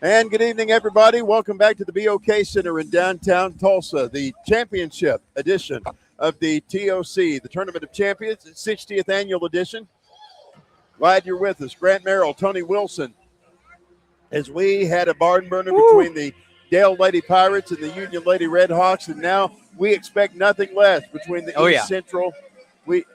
And good evening, everybody. Welcome back to the BOK Center in downtown Tulsa, the championship edition of the TOC, the Tournament of Champions, 60th annual edition. Glad you're with us. Grant Merrill, Tony Wilson, as we had a barn burner between the Dale Lady Pirates and the Union Lady Red Hawks, and now we expect nothing less between the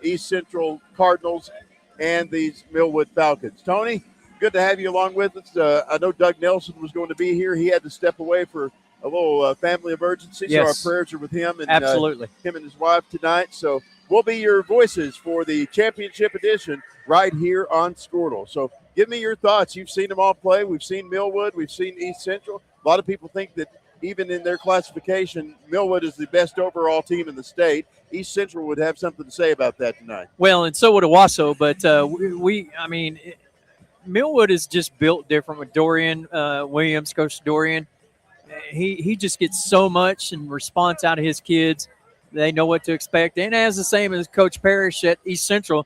East Central Cardinals and these Millwood Falcons. Tony, good to have you along with us. I know Doug Nelson was going to be here. He had to step away for a little family emergency, so our prayers are with him and absolutely him and his wife tonight. So we'll be your voices for the championship edition right here on Squirtle. So give me your thoughts. You've seen them all play. We've seen Millwood. We've seen East Central. A lot of people think that even in their classification, Millwood is the best overall team in the state. East Central would have something to say about that tonight. Well, and so would Owasso, but Millwood is just built different with Dorian Williams, Coach Dorian. He just gets so much in response out of his kids. They know what to expect, and as the same as Coach Parrish at East Central.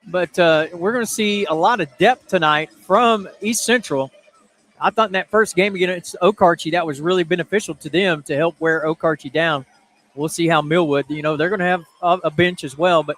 But we're going to see a lot of depth tonight from East Central. I thought in that first game against Okarche, that was really beneficial to them to help wear Okarche down. We'll see how Millwood, they're going to have a bench as well, but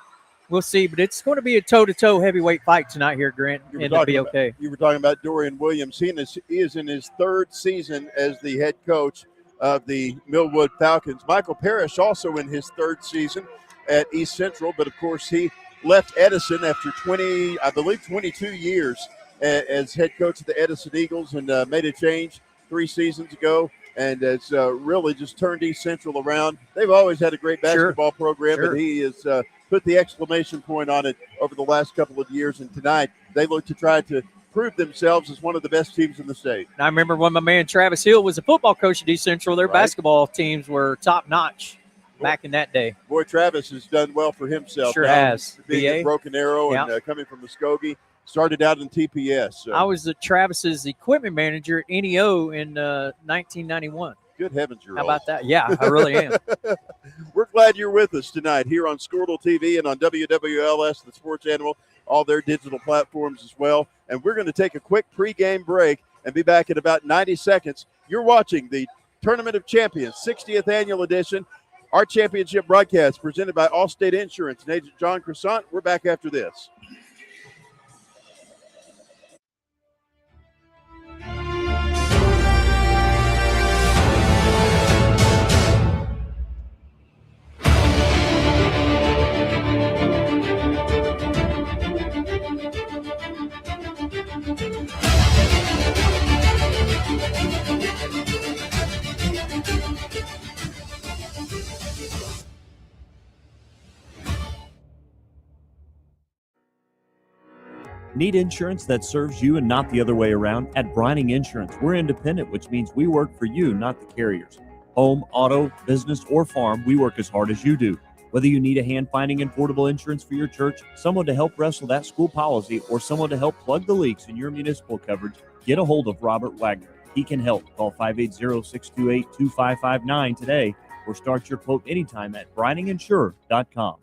we'll see. But it's going to be a toe-to-toe heavyweight fight tonight here, Grant, and it'll be okay. You were talking about Dorian Williams. He is in his third season as the head coach of the Millwood Falcons. Michael Parrish also in his third season at East Central, but, of course, he left Edison after 22 years as head coach of the Edison Eagles and made a change 3 seasons ago and has really just turned East Central around. They've always had a great basketball program, but he has put the exclamation point on it over the last couple of years, and tonight they look to try to prove themselves as one of the best teams in the state. And I remember when my man Travis Hill was a football coach at East Central, their basketball teams were top-notch back in that day. Boy, Travis has done well for himself. Sure has. Being at Broken Arrow and coming from Muskogee. Started out in TPS. So. I was Travis's equipment manager at NEO in 1991. Good heavens, you're How about that? Yeah, I really am. We're glad you're with us tonight here on Squirtle TV and on WWLS, the sports animal, all their digital platforms as well. And we're going to take a quick pregame break and be back in about 90 seconds. You're watching the Tournament of Champions, 60th annual edition. Our championship broadcast presented by Allstate Insurance and Agent John Croissant. We're back after this. Need insurance that serves you and not the other way around? At Brining Insurance, we're independent, which means we work for you, not the carriers. Home, auto, business, or farm, we work as hard as you do. Whether you need a hand-finding and portable insurance for your church, someone to help wrestle that school policy, or someone to help plug the leaks in your municipal coverage, get a hold of Robert Wagner. He can help. Call 580-628-2559 today or start your quote anytime at brininginsure.com.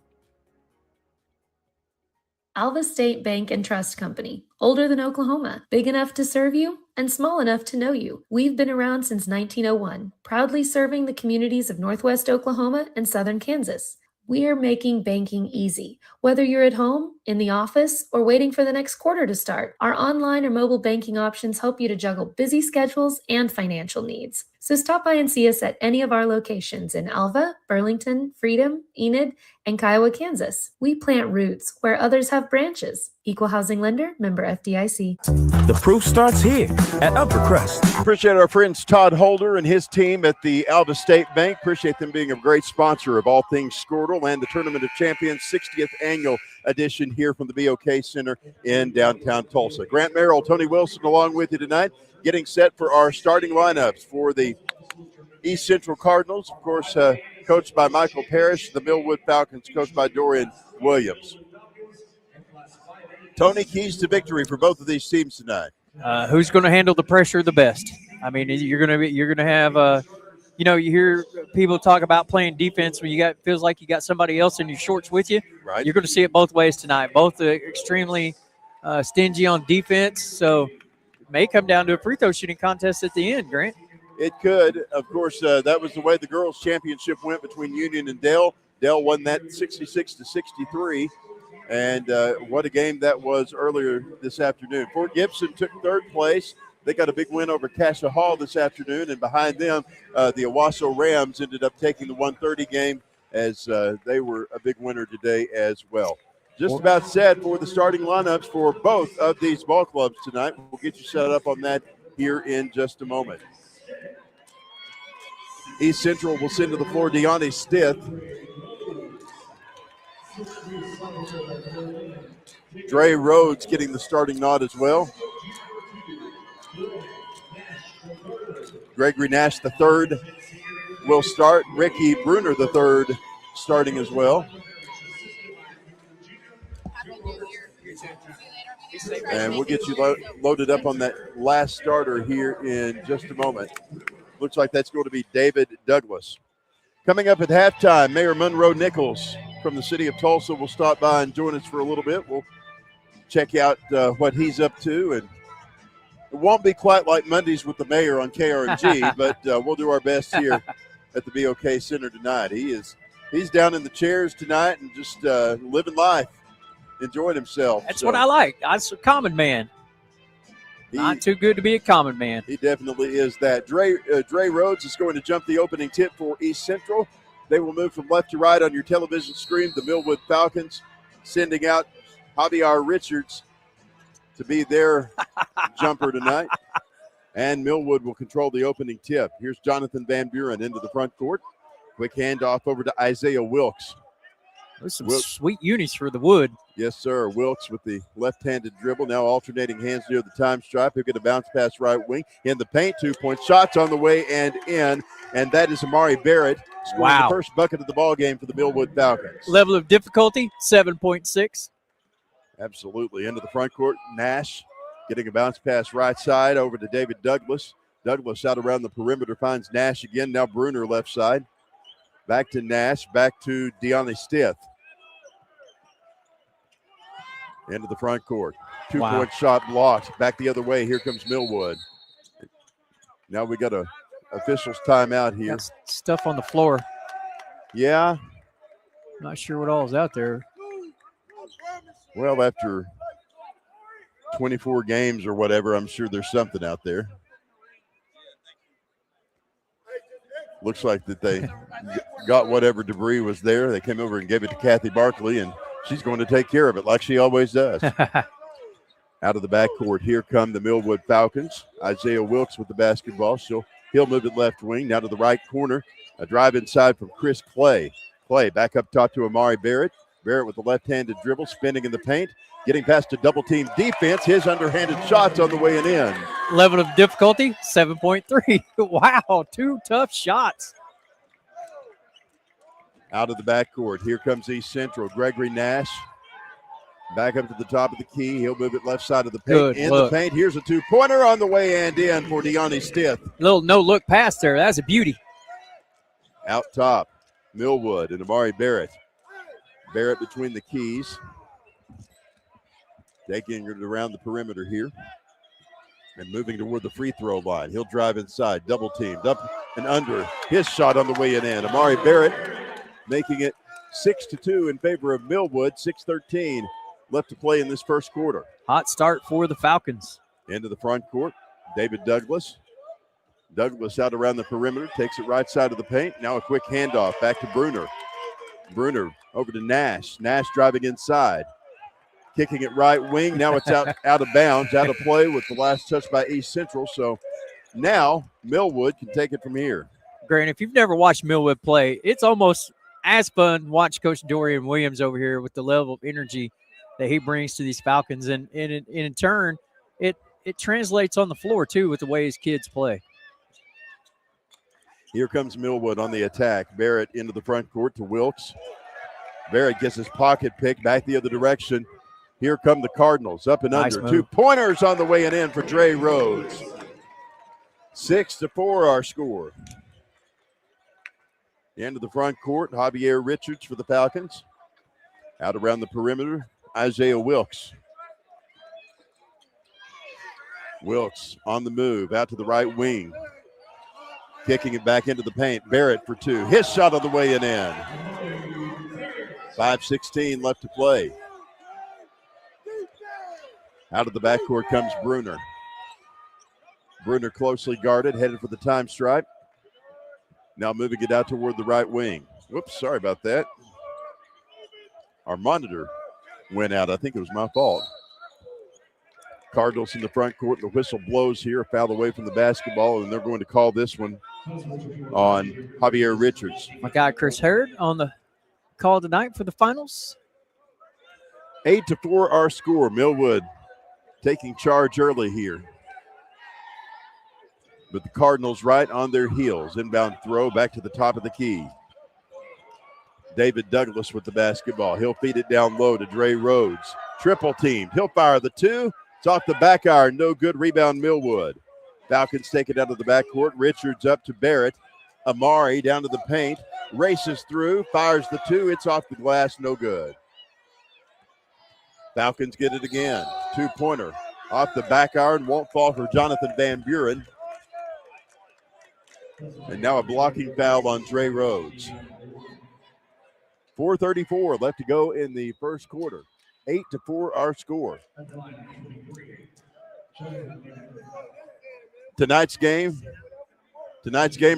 Alva State Bank and Trust Company. Older than Oklahoma, big enough to serve you, and small enough to know you. We've been around since 1901, proudly serving the communities of Northwest Oklahoma and Southern Kansas. We are making banking easy. Whether you're at home, in the office, or waiting for the next quarter to start, our online or mobile banking options help you to juggle busy schedules and financial needs. So stop by and see us at any of our locations in Alva, Burlington, Freedom, Enid, and Kiowa, Kansas. We plant roots where others have branches. Equal housing lender, member FDIC. The proof starts here at Upper Crust. Appreciate our friends Todd Holder and his team at the Alva State Bank. Appreciate them being a great sponsor of all things Squirtle and the Tournament of Champions 60th annual edition here from the BOK Center in downtown Tulsa. Grant Merrill, Tony Wilson along with you tonight, getting set for our starting lineups for the East Central Cardinals, of course, coached by Michael Parrish, the Millwood Falcons, coached by Dorian Williams. Tony, keys to victory for both of these teams tonight. Who's going to handle the pressure the best? I mean, you're going to have, you hear people talk about playing defense when feels like you got somebody else in your shorts with you. Right. You're going to see it both ways tonight. Both extremely stingy on defense. So may come down to a free throw shooting contest at the end, Grant. It could. Of course, that was the way the girls' championship went between Union and Dale. Dale won that 66-63. And what a game that was earlier this afternoon. Fort Gibson took third place. They got a big win over Cassia Hall this afternoon. And behind them, the Owasso Rams ended up taking the 130 game as they were a big winner today as well. Just about set for the starting lineups for both of these ball clubs tonight. We'll get you set up on that here in just a moment. East Central will send to the floor Deani Stith. Dre Rhodes getting the starting nod as well. Gregory Nash III will start. Ricky Bruner III starting as well. And we'll get you loaded up on that last starter here in just a moment. Looks like that's going to be David Douglas. Coming up at halftime, Mayor Monroe Nichols from the city of Tulsa will stop by and join us for a little bit. We'll check out what he's up to. And it won't be quite like Mondays with the mayor on KRNG, but we'll do our best here at the BOK Center tonight. He's down in the chairs tonight and just living life, enjoying himself. That's what I like. I'm a common man. Not too good to be a common man. He definitely is that. Dre Rhodes is going to jump the opening tip for East Central. They will move from left to right on your television screen. The Millwood Falcons sending out Javier Richards to be their jumper tonight. And Millwood will control the opening tip. Here's Jonathan Van Buren into the front court. Quick handoff over to Isaiah Wilkes. There's some sweet unis for the Wood. Yes, sir. Wilkes with the left-handed dribble, now alternating hands near the time stripe. He'll get a bounce pass right wing. In the paint, 2-point shots on the way and in. And that is Amari Barrett scoring the first bucket of the ball game for the Millwood Falcons. Level of difficulty, 7.6. Absolutely. Into the front court, Nash getting a bounce pass right side over to David Douglas. Douglas out around the perimeter finds Nash again. Now Bruner left side. Back to Nash, back to Deani Stith. Into the front court. 2-point shot blocked. Back the other way. Here comes Millwood. Now we got a official's timeout here. That's stuff on the floor. Yeah. Not sure what all is out there. Well, after 24 games or whatever, I'm sure there's something out there. Looks like that they got whatever debris was there. They came over and gave it to Kathy Barkley, and she's going to take care of it like she always does. Out of the backcourt, here come the Millwood Falcons. Isaiah Wilkes with the basketball. He'll move it left wing. Now to the right corner. A drive inside from Chris Clay. Clay back up top to Amari Barrett. Barrett with the left-handed dribble, spinning in the paint. Getting past a double-team defense. His underhanded shots on the way and in. Level of difficulty, 7.3. Wow, 2 tough shots. Out of the backcourt, here comes East Central. Gregory Nash back up to the top of the key. He'll move it left side of the paint. The paint. Here's a 2-pointer on the way and in for Deani Stith. Little no-look pass there. That's a beauty. Out top, Millwood and Amari Barrett. Barrett between the keys. Taking it around the perimeter here. And moving toward the free throw line. He'll drive inside, double teamed, up and under. His shot on the way and in. Amari Barrett making it 6-2 in favor of Millwood. 6:13 left to play in this first quarter. Hot start for the Falcons. Into the front court, David Douglas. Douglas out around the perimeter, takes it right side of the paint. Now a quick handoff back to Bruner. Bruner over to Nash. Nash driving inside. Kicking it right wing. Now it's out of bounds, out of play with the last touch by East Central. So now Millwood can take it from here. Grant, if you've never watched Millwood play, it's almost as fun to watch Coach Dorian Williams over here with the level of energy that he brings to these Falcons. And in turn, it translates on the floor, too, with the way his kids play. Here comes Millwood on the attack. Barrett into the front court to Wilkes. Barrett gets his pocket pick back the other direction. Here come the Cardinals, up and Nice under. move. 2-pointers on the way and in for Dre Rhodes. 6-4 our score. Into the front court, Javier Richards for the Falcons. Out around the perimeter, Isaiah Wilkes. Wilkes on the move, out to the right wing. Kicking it back into the paint. Barrett for two. His shot on the way and in. 5:16 left to play. Out of the backcourt comes Bruner. Bruner closely guarded, headed for the time stripe. Now moving it out toward the right wing. Whoops, sorry about that. Our monitor went out. I think it was my fault. Cardinals in the front court. The whistle blows here. A foul away from the basketball, and they're going to call this one on Javier Richards. My guy Chris Hurd on the call tonight for the finals. 8-4 our score. Millwood taking charge early here. But the Cardinals right on their heels. Inbound throw back to the top of the key. David Douglas with the basketball. He'll feed it down low to Dre Rhodes. Triple teamed. He'll fire the two. It's off the back iron. No good. Rebound Millwood. Falcons take it out of the backcourt. Richards up to Barrett. Amari down to the paint. Races through. Fires the two. It's off the glass. No good. Falcons get it again. Two-pointer. Off the back iron. Won't fall for Jonathan Van Buren. And now a blocking foul on Dre Rhodes. 4:34 left to go in the first quarter. 8-4 our score. Tonight's game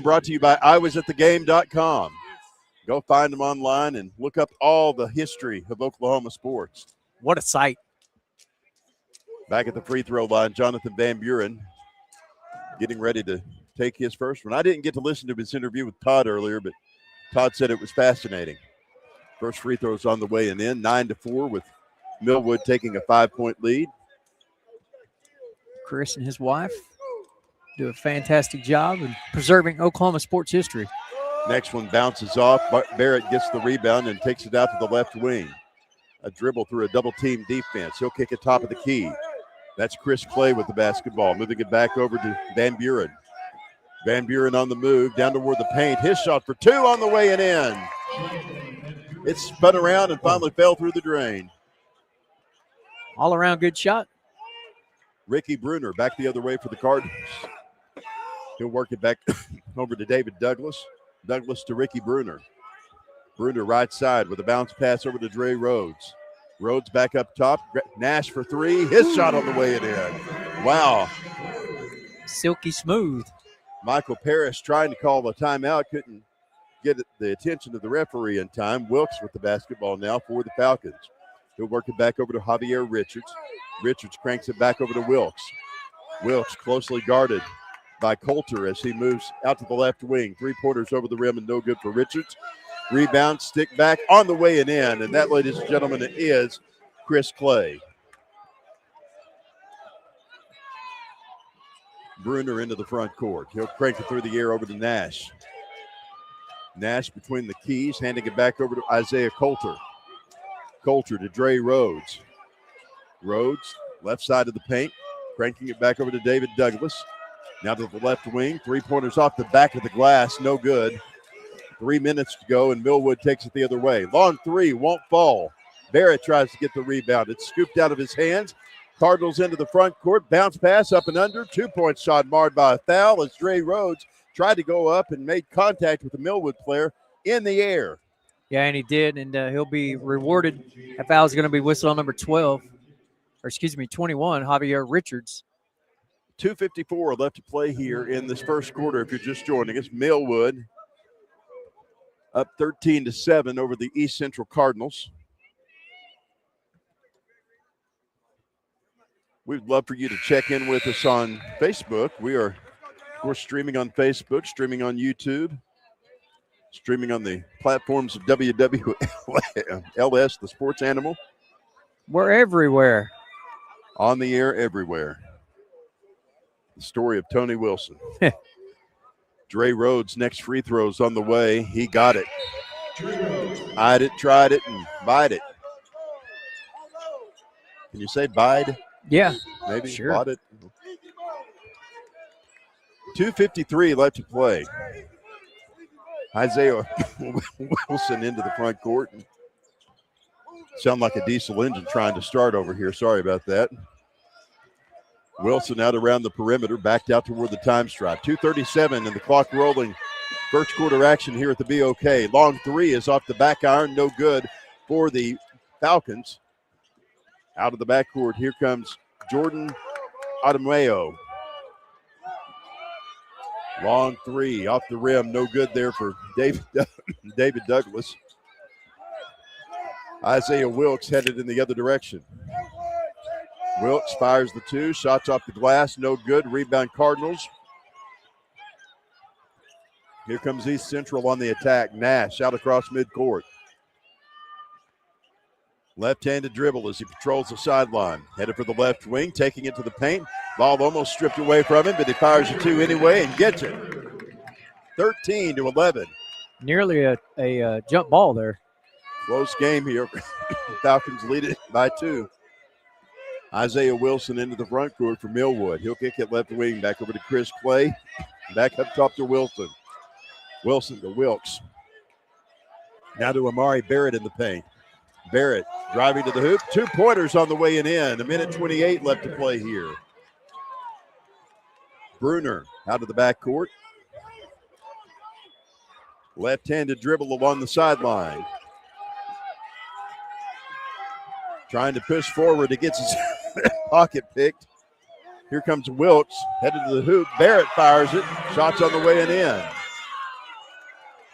brought to you by IWasAtTheGame.com. Go find them online and look up all the history of Oklahoma sports. What a sight. Back at the free throw line, Jonathan Van Buren getting ready to take his first one. I didn't get to listen to his interview with Todd earlier, but Todd said it was fascinating. First free throws on the way and in, 9-4 with Millwood taking a 5-point lead. Chris and his wife do a fantastic job in preserving Oklahoma sports history. Next one bounces off. Barrett gets the rebound and takes it out to the left wing. A dribble through a double-team defense. He'll kick it top of the key. That's Chris Clay with the basketball. Moving it back over to Van Buren. Van Buren on the move, down toward the paint. His shot for two on the way and in. It spun around and finally fell through the drain. All around good shot. Ricky Bruner back the other way for the Cardinals. He'll work it back over to David Douglas. Douglas to Ricky Bruner. Bruner right side with a bounce pass over to Dre Rhodes. Rhodes back up top. Nash for three. His shot on the way and in. Wow. Silky smooth. Michael Parrish trying to call the timeout. Couldn't get the attention of the referee in time. Wilkes with the basketball now for the Falcons. He'll work it back over to Javier Richards. Richards cranks it back over to Wilkes. Wilkes closely guarded by Coulter as he moves out to the left wing. Three-pointers over the rim and no good for Richards. Rebound, stick back on the way and in. And that, ladies and gentlemen, is Chris Clay. Bruner into the front court. He'll crank it through the air over to Nash. Nash between the keys, handing it back over to Isaiah Coulter. Coulter to Dre Rhodes. Rhodes, left side of the paint, cranking it back over to David Douglas. Now to the left wing. Three-pointers off the back of the glass, no good. 3 minutes to go, and Millwood takes it the other way. Long three, won't fall. Barrett tries to get the rebound. It's scooped out of his hands. Cardinals into the front court. Bounce pass up and under. 2-point shot marred by a foul as Dre Rhodes tried to go up and made contact with the Millwood player in the air. Yeah, and he did, and he'll be rewarded. That foul is going to be whistled on number 21, Javier Richards. 2:54 left to play here in this first quarter. If you're just joining us, Millwood up 13-7 over the East Central Cardinals. We'd love for you to check in with us on Facebook. We are, of course, streaming on Facebook, streaming on YouTube, streaming on the platforms of WWLS, the sports animal. We're everywhere. On the air everywhere. The story of Tony Wilson. Dre Rhodes' next free throw's on the way. He got it. Eyed it, tried it, and bide it. Can you say bide? Yeah. Maybe sure. Bought it. 2:53 left to play. Isaiah Wilson into the front court. Sound like a diesel engine trying to start over here. Sorry about that. Wilson out around the perimeter, backed out toward the time stripe. 2:37 and the clock rolling. First quarter action here at the BOK. Long three is off the back iron, no good for the Falcons. Out of the backcourt, here comes Jordan Adameo. Long three off the rim, no good there for David Douglas. Isaiah Wilkes headed in the other direction. Wilkes fires the two, shots off the glass, no good. Rebound Cardinals. Here comes East Central on the attack. Nash out across midcourt. Left-handed dribble as he patrols the sideline. Headed for the left wing, taking it to the paint. Ball almost stripped away from him, but he fires a two anyway and gets it. 13-11. Nearly a jump ball there. Close game here. Falcons lead it by two. Isaiah Wilson into the front court for Millwood. He'll kick it left wing back over to Chris Clay. Back up top to Wilson. Wilson to Wilkes. Now to Amari Barrett in the paint. Barrett driving to the hoop. 2-pointers on the way and in. 1:28 left to play here. Bruner out of the backcourt. Left-handed dribble along the sideline. Trying to push forward. He gets his pocket picked. Here comes Wilkes headed to the hoop. Barrett fires it. Shots on the way and in.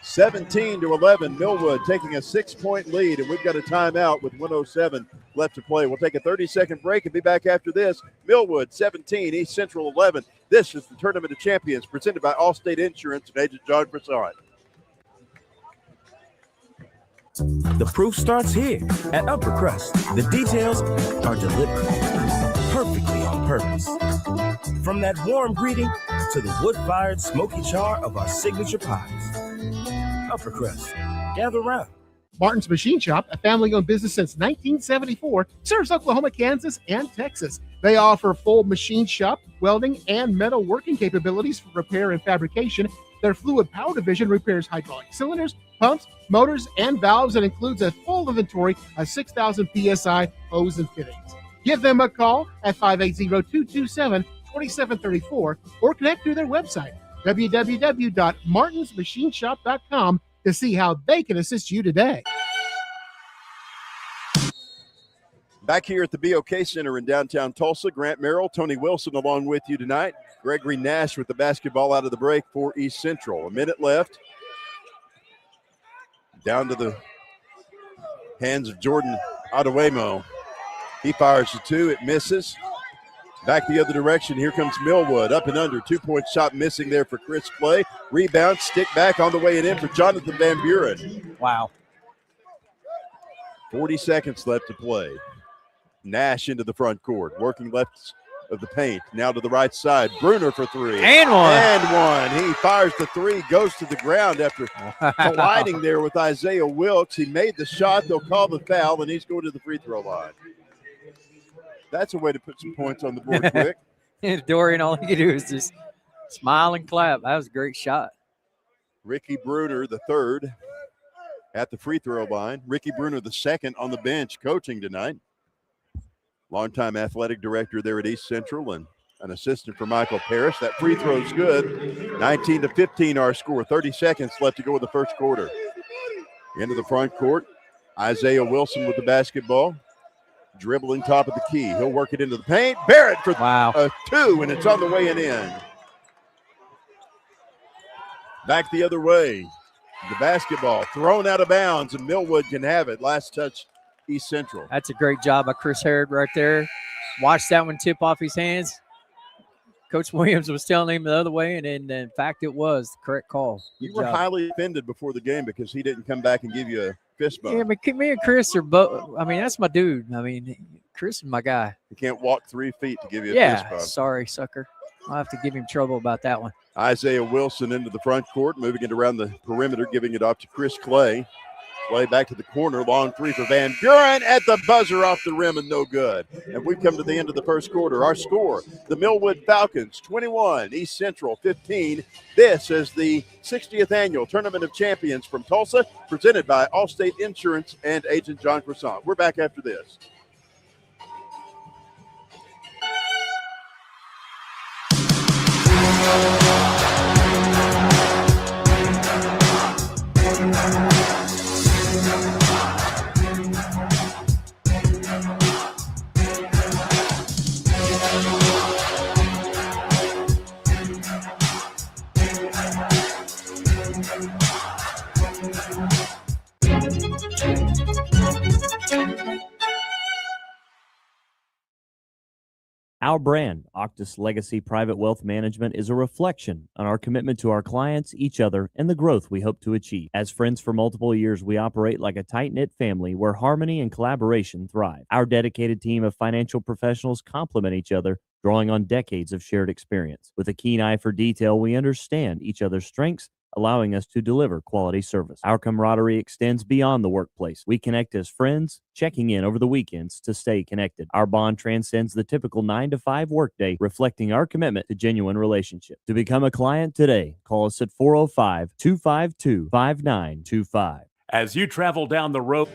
17-11, Millwood taking a 6-point lead, and we've got a timeout with 1:07 left to play. We'll take a 30-second break and be back after this. Millwood 17, East Central 11. This is the Tournament of Champions presented by Allstate Insurance and Agent John Broussard. The proof starts here at Upper Crust. The details are deliberate, perfectly on purpose. From that warm greeting to the wood-fired smoky char of our signature pies. Upper Crust, gather around. Martin's Machine Shop, a family-owned business since 1974, serves Oklahoma, Kansas, and Texas. They offer full machine shop, welding, and metal working capabilities for repair and fabrication. Their fluid power division repairs hydraulic cylinders, pumps, motors, and valves, and includes a full inventory of 6,000 PSI hose and fittings. Give them a call at 580-227-2734 or connect through their website, www.martinsmachineshop.com, to see how they can assist you today. Back here at the BOK Center in downtown Tulsa, Grant Merrill, Tony Wilson along with you tonight. Gregory Nash with the basketball out of the break for East Central. A minute left. Down to the hands of Jordan Adewemo. He fires the two. It misses. Back the other direction. Here comes Millwood. Up and under. 2-point shot missing there for Chris Clay. Rebound. Stick back on the way and in for Jonathan Van Buren. Wow. 40 seconds left to play. Nash into the front court. Working left of the paint. Now to the right side. Bruner for three. And one. And one. He fires the three. Goes to the ground after colliding there with Isaiah Wilkes. He made the shot. They'll call the foul, and he's going to the free throw line. That's a way to put some points on the board quick. Dorian, all he can do is just smile and clap. That was a great shot. Ricky Bruner, the third, at the free throw line. Ricky Bruner, the second, on the bench coaching tonight. Longtime athletic director there at East Central and an assistant for Michael Parrish. That free throw's good. 19-15 our score. 30 seconds left to go in the first quarter. Into the front court. Isaiah Wilson with the basketball. Dribbling top of the key. He'll work it into the paint. Barrett for a two, and it's on the way and in. Back the other way. The basketball thrown out of bounds, and Millwood can have it. Last touch, East Central. That's a great job by Chris Harrod right there. Watch that one tip off his hands. Coach Williams was telling him the other way, and in fact, it was the correct call. You were highly offended before the game because he didn't come back and give you a fist bump. Yeah, but me and Chris are both. I mean, that's my dude. I mean, Chris is my guy. He can't walk 3 feet to give you a fist bump. Sorry, sucker. I'll have to give him trouble about that one. Isaiah Wilson into the front court, moving it around the perimeter, giving it off to Chris Clay. Clay back to the corner, long three for Van Buren at the buzzer off the rim and no good. And we've come to the end of the first quarter. Our score, the Millwood Falcons 21, East Central 15. This is the 60th Annual Tournament of Champions from Tulsa, presented by Allstate Insurance and Agent John Croissant. We're back after this. Our brand, Octus Legacy Private Wealth Management, is a reflection on our commitment to our clients, each other, and the growth we hope to achieve. As friends for multiple years, we operate like a tight-knit family where harmony and collaboration thrive. Our dedicated team of financial professionals complement each other, drawing on decades of shared experience. With a keen eye for detail, we understand each other's strengths, allowing us to deliver quality service. Our camaraderie extends beyond the workplace. We connect as friends, checking in over the weekends to stay connected. Our bond transcends the typical 9-to-5 workday, reflecting our commitment to genuine relationship. To become a client today, call us at 405-252-5925. As you travel down the road,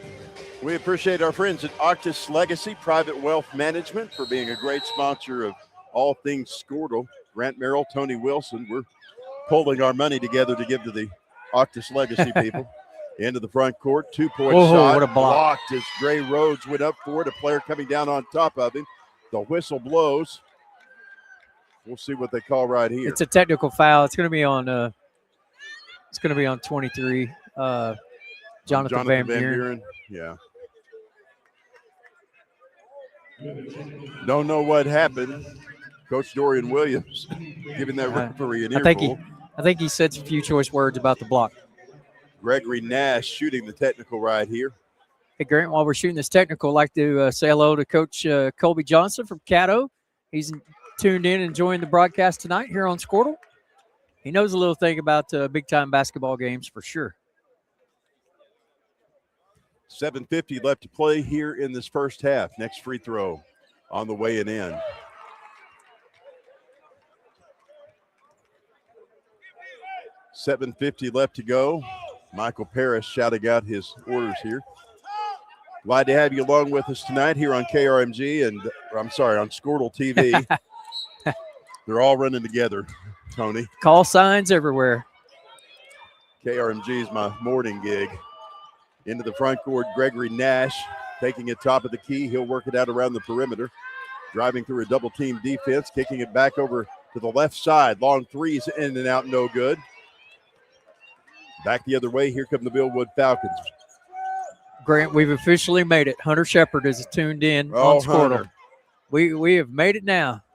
We appreciate our friends at Octus Legacy Private Wealth Management for being a great sponsor of all things Squirtle. Grant Merrill, Tony Wilson, we're pulling our money together to give to the Octus Legacy people. Into the front court, 2-point shot. What a block. Blocked as Gray Rhodes went up for it. A player coming down on top of him. The whistle blows. We'll see what they call right here. It's a technical foul. It's going to be on 23. Jonathan Van Buren. Yeah. Don't know what happened. Coach Dorian Williams giving that referee an earful. I think he said some few choice words about the block. Gregory Nash shooting the technical right here. Hey, Grant, while we're shooting this technical, I'd like to say hello to Coach Colby Johnson from Caddo. He's tuned in, enjoying the broadcast tonight here on Squirtle. He knows a little thing about big-time basketball games for sure. 7:50 left to play here in this first half. Next free throw on the way and in. $7:50 left to go. Michael Parrish shouting out his orders here. Glad to have you along with us tonight here on KRMG and on Squirtle TV. They're all running together, Tony. Call signs everywhere. KRMG is my morning gig. Into the front court, Gregory Nash taking it top of the key. He'll work it out around the perimeter. Driving through a double-team defense, kicking it back over to the left side. Long threes in and out, no good. Back the other way, here come the Millwood Falcons. Grant, we've officially made it. Hunter Shepard is tuned in on Squirtle. We have made it now.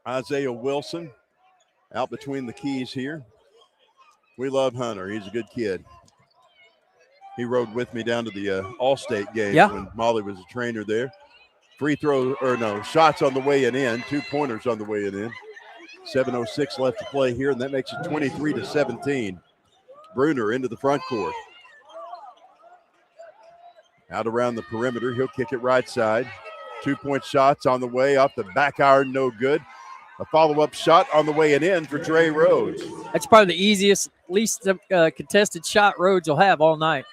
Isaiah Wilson out between the keys here. We love Hunter. He's a good kid. He rode with me down to the All-State game when Molly was a trainer there. Shots on the way and in. 2-pointers on the way and in. 7:06 left to play here, and that makes it 23-17. Bruner into the front court. Out around the perimeter. He'll kick it right side. 2-point shots on the way off the back iron, no good. A follow-up shot on the way and in for Dre Rhodes. That's probably the easiest, least contested shot Rhodes will have all night.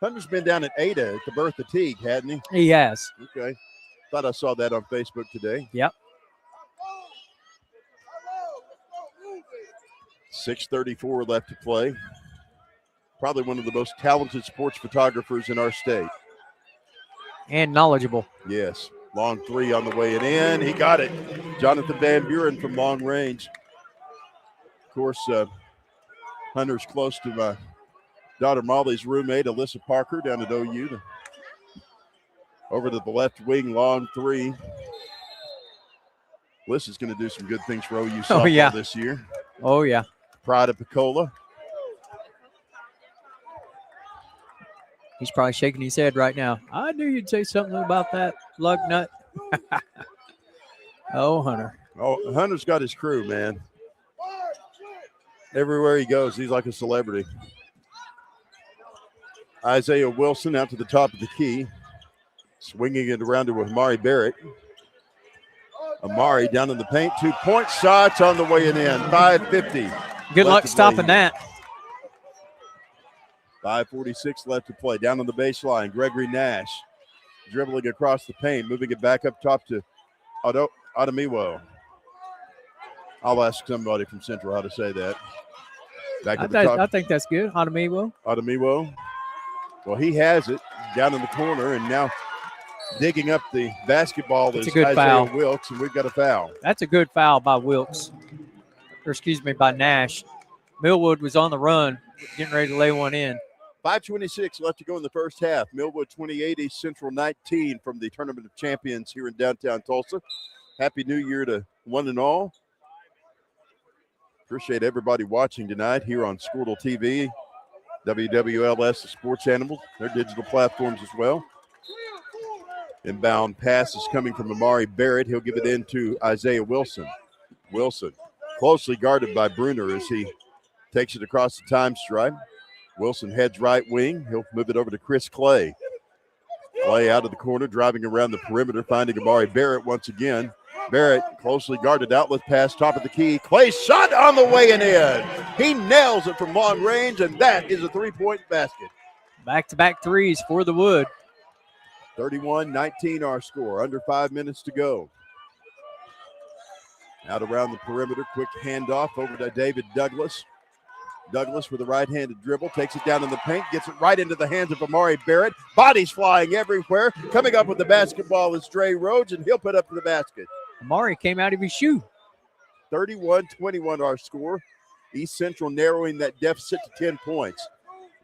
Hunter's been down at Ada at the Bertha Teague, hadn't he? He has. Okay. Thought I saw that on Facebook today. Yep. 6:34 left to play. Probably one of the most talented sports photographers in our state. And knowledgeable. Yes. Long three on the way and in. He got it. Jonathan Van Buren from long range. Of course, Hunter's close to my daughter Molly's roommate, Alyssa Parker, down at OU. Over to the left wing, long three. Alyssa's going to do some good things for OU softball this year. Oh, yeah. Pride of Picola. He's probably shaking his head right now. I knew you'd say something about that, lug nut. Oh, Hunter. Oh, Hunter's got his crew, man. Everywhere he goes, he's like a celebrity. Isaiah Wilson out to the top of the key. Swinging it around to Amari Barrett. Amari down in the paint. 2-point shots on the way and in. 5:50. Good luck stopping that. 5:46 left to play. Down on the baseline, Gregory Nash dribbling across the paint, moving it back up top to Adamiwo. I'll ask somebody from Central how to say that. Back at the top. I think that's good. Adamiwo. Well, he has it down in the corner, and now digging up the basketball is Isaiah foul. Wilkes, and we've got a foul. That's a good foul by Wilkes. By Nash. Millwood was on the run, getting ready to lay one in. 5:26 left to go in the first half. Millwood 28, East Central 19 from the Tournament of Champions here in downtown Tulsa. Happy New Year to one and all. Appreciate everybody watching tonight here on Squirtle TV, WWLS, the Sports Animals, their digital platforms as well. Inbound pass is coming from Amari Barrett. He'll give it in to Isaiah Wilson. Wilson closely guarded by Bruner as he takes it across the time stripe. Wilson heads right wing. He'll move it over to Chris Clay. Clay out of the corner, driving around the perimeter, finding Amari Barrett once again. Barrett closely guarded, outlet pass, top of the key. Clay shot on the way and in. He nails it from long range, and that is a three-point basket. Back-to-back threes for the Wood. 31-19 our score, under 5 minutes to go. Out around the perimeter, quick handoff over to David Douglas. Douglas with a right-handed dribble, takes it down in the paint, gets it right into the hands of Amari Barrett. Bodies flying everywhere. Coming up with the basketball is Dre Rhodes, and he'll put up to the basket. Amari came out of his shoe. 31-21 our score. East Central narrowing that deficit to 10 points.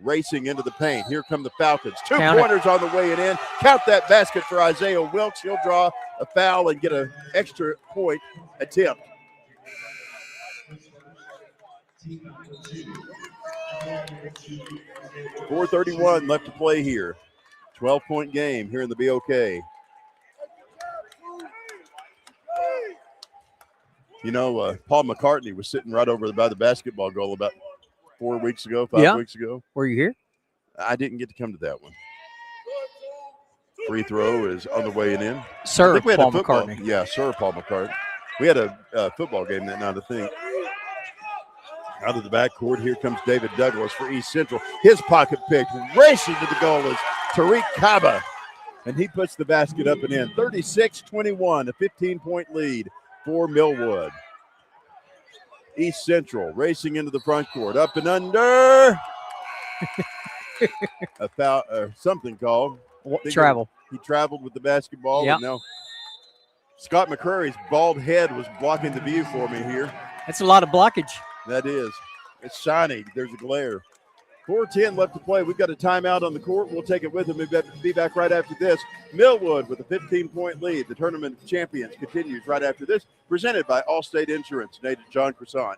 Racing into the paint. Here come the Falcons. Two-pointers on the way and in. Count that basket for Isaiah Wilkes. He'll draw a foul and get an extra point attempt. .431 left to play here. 12-point game here in the BOK. You know, Paul McCartney was sitting right over by the basketball goal about 5 weeks ago. Were you here? I didn't get to come to that one. Free throw is on the way and in. Sir Paul McCartney. Yeah, Sir Paul McCartney. We had a football game that night, I think. Out of the backcourt, here comes David Douglas for East Central. His pocket picked, racing to the goal is Tariq Kaba. And he puts the basket up and in. 36-21, a 15-point lead for Millwood. East Central racing into the front court. Up and under. A foul, something called. Travel. He traveled with the basketball. Yep. And now Scott McCurry's bald head was blocking the view for me here. That's a lot of blockage. That is. It's shiny. There's a glare. 4:10 left to play. We've got a timeout on the court. We'll take it with them. We'll be back right after this. Millwood with a 15-point lead. The tournament of champions continues right after this. Presented by Allstate Insurance. Native John Croissant.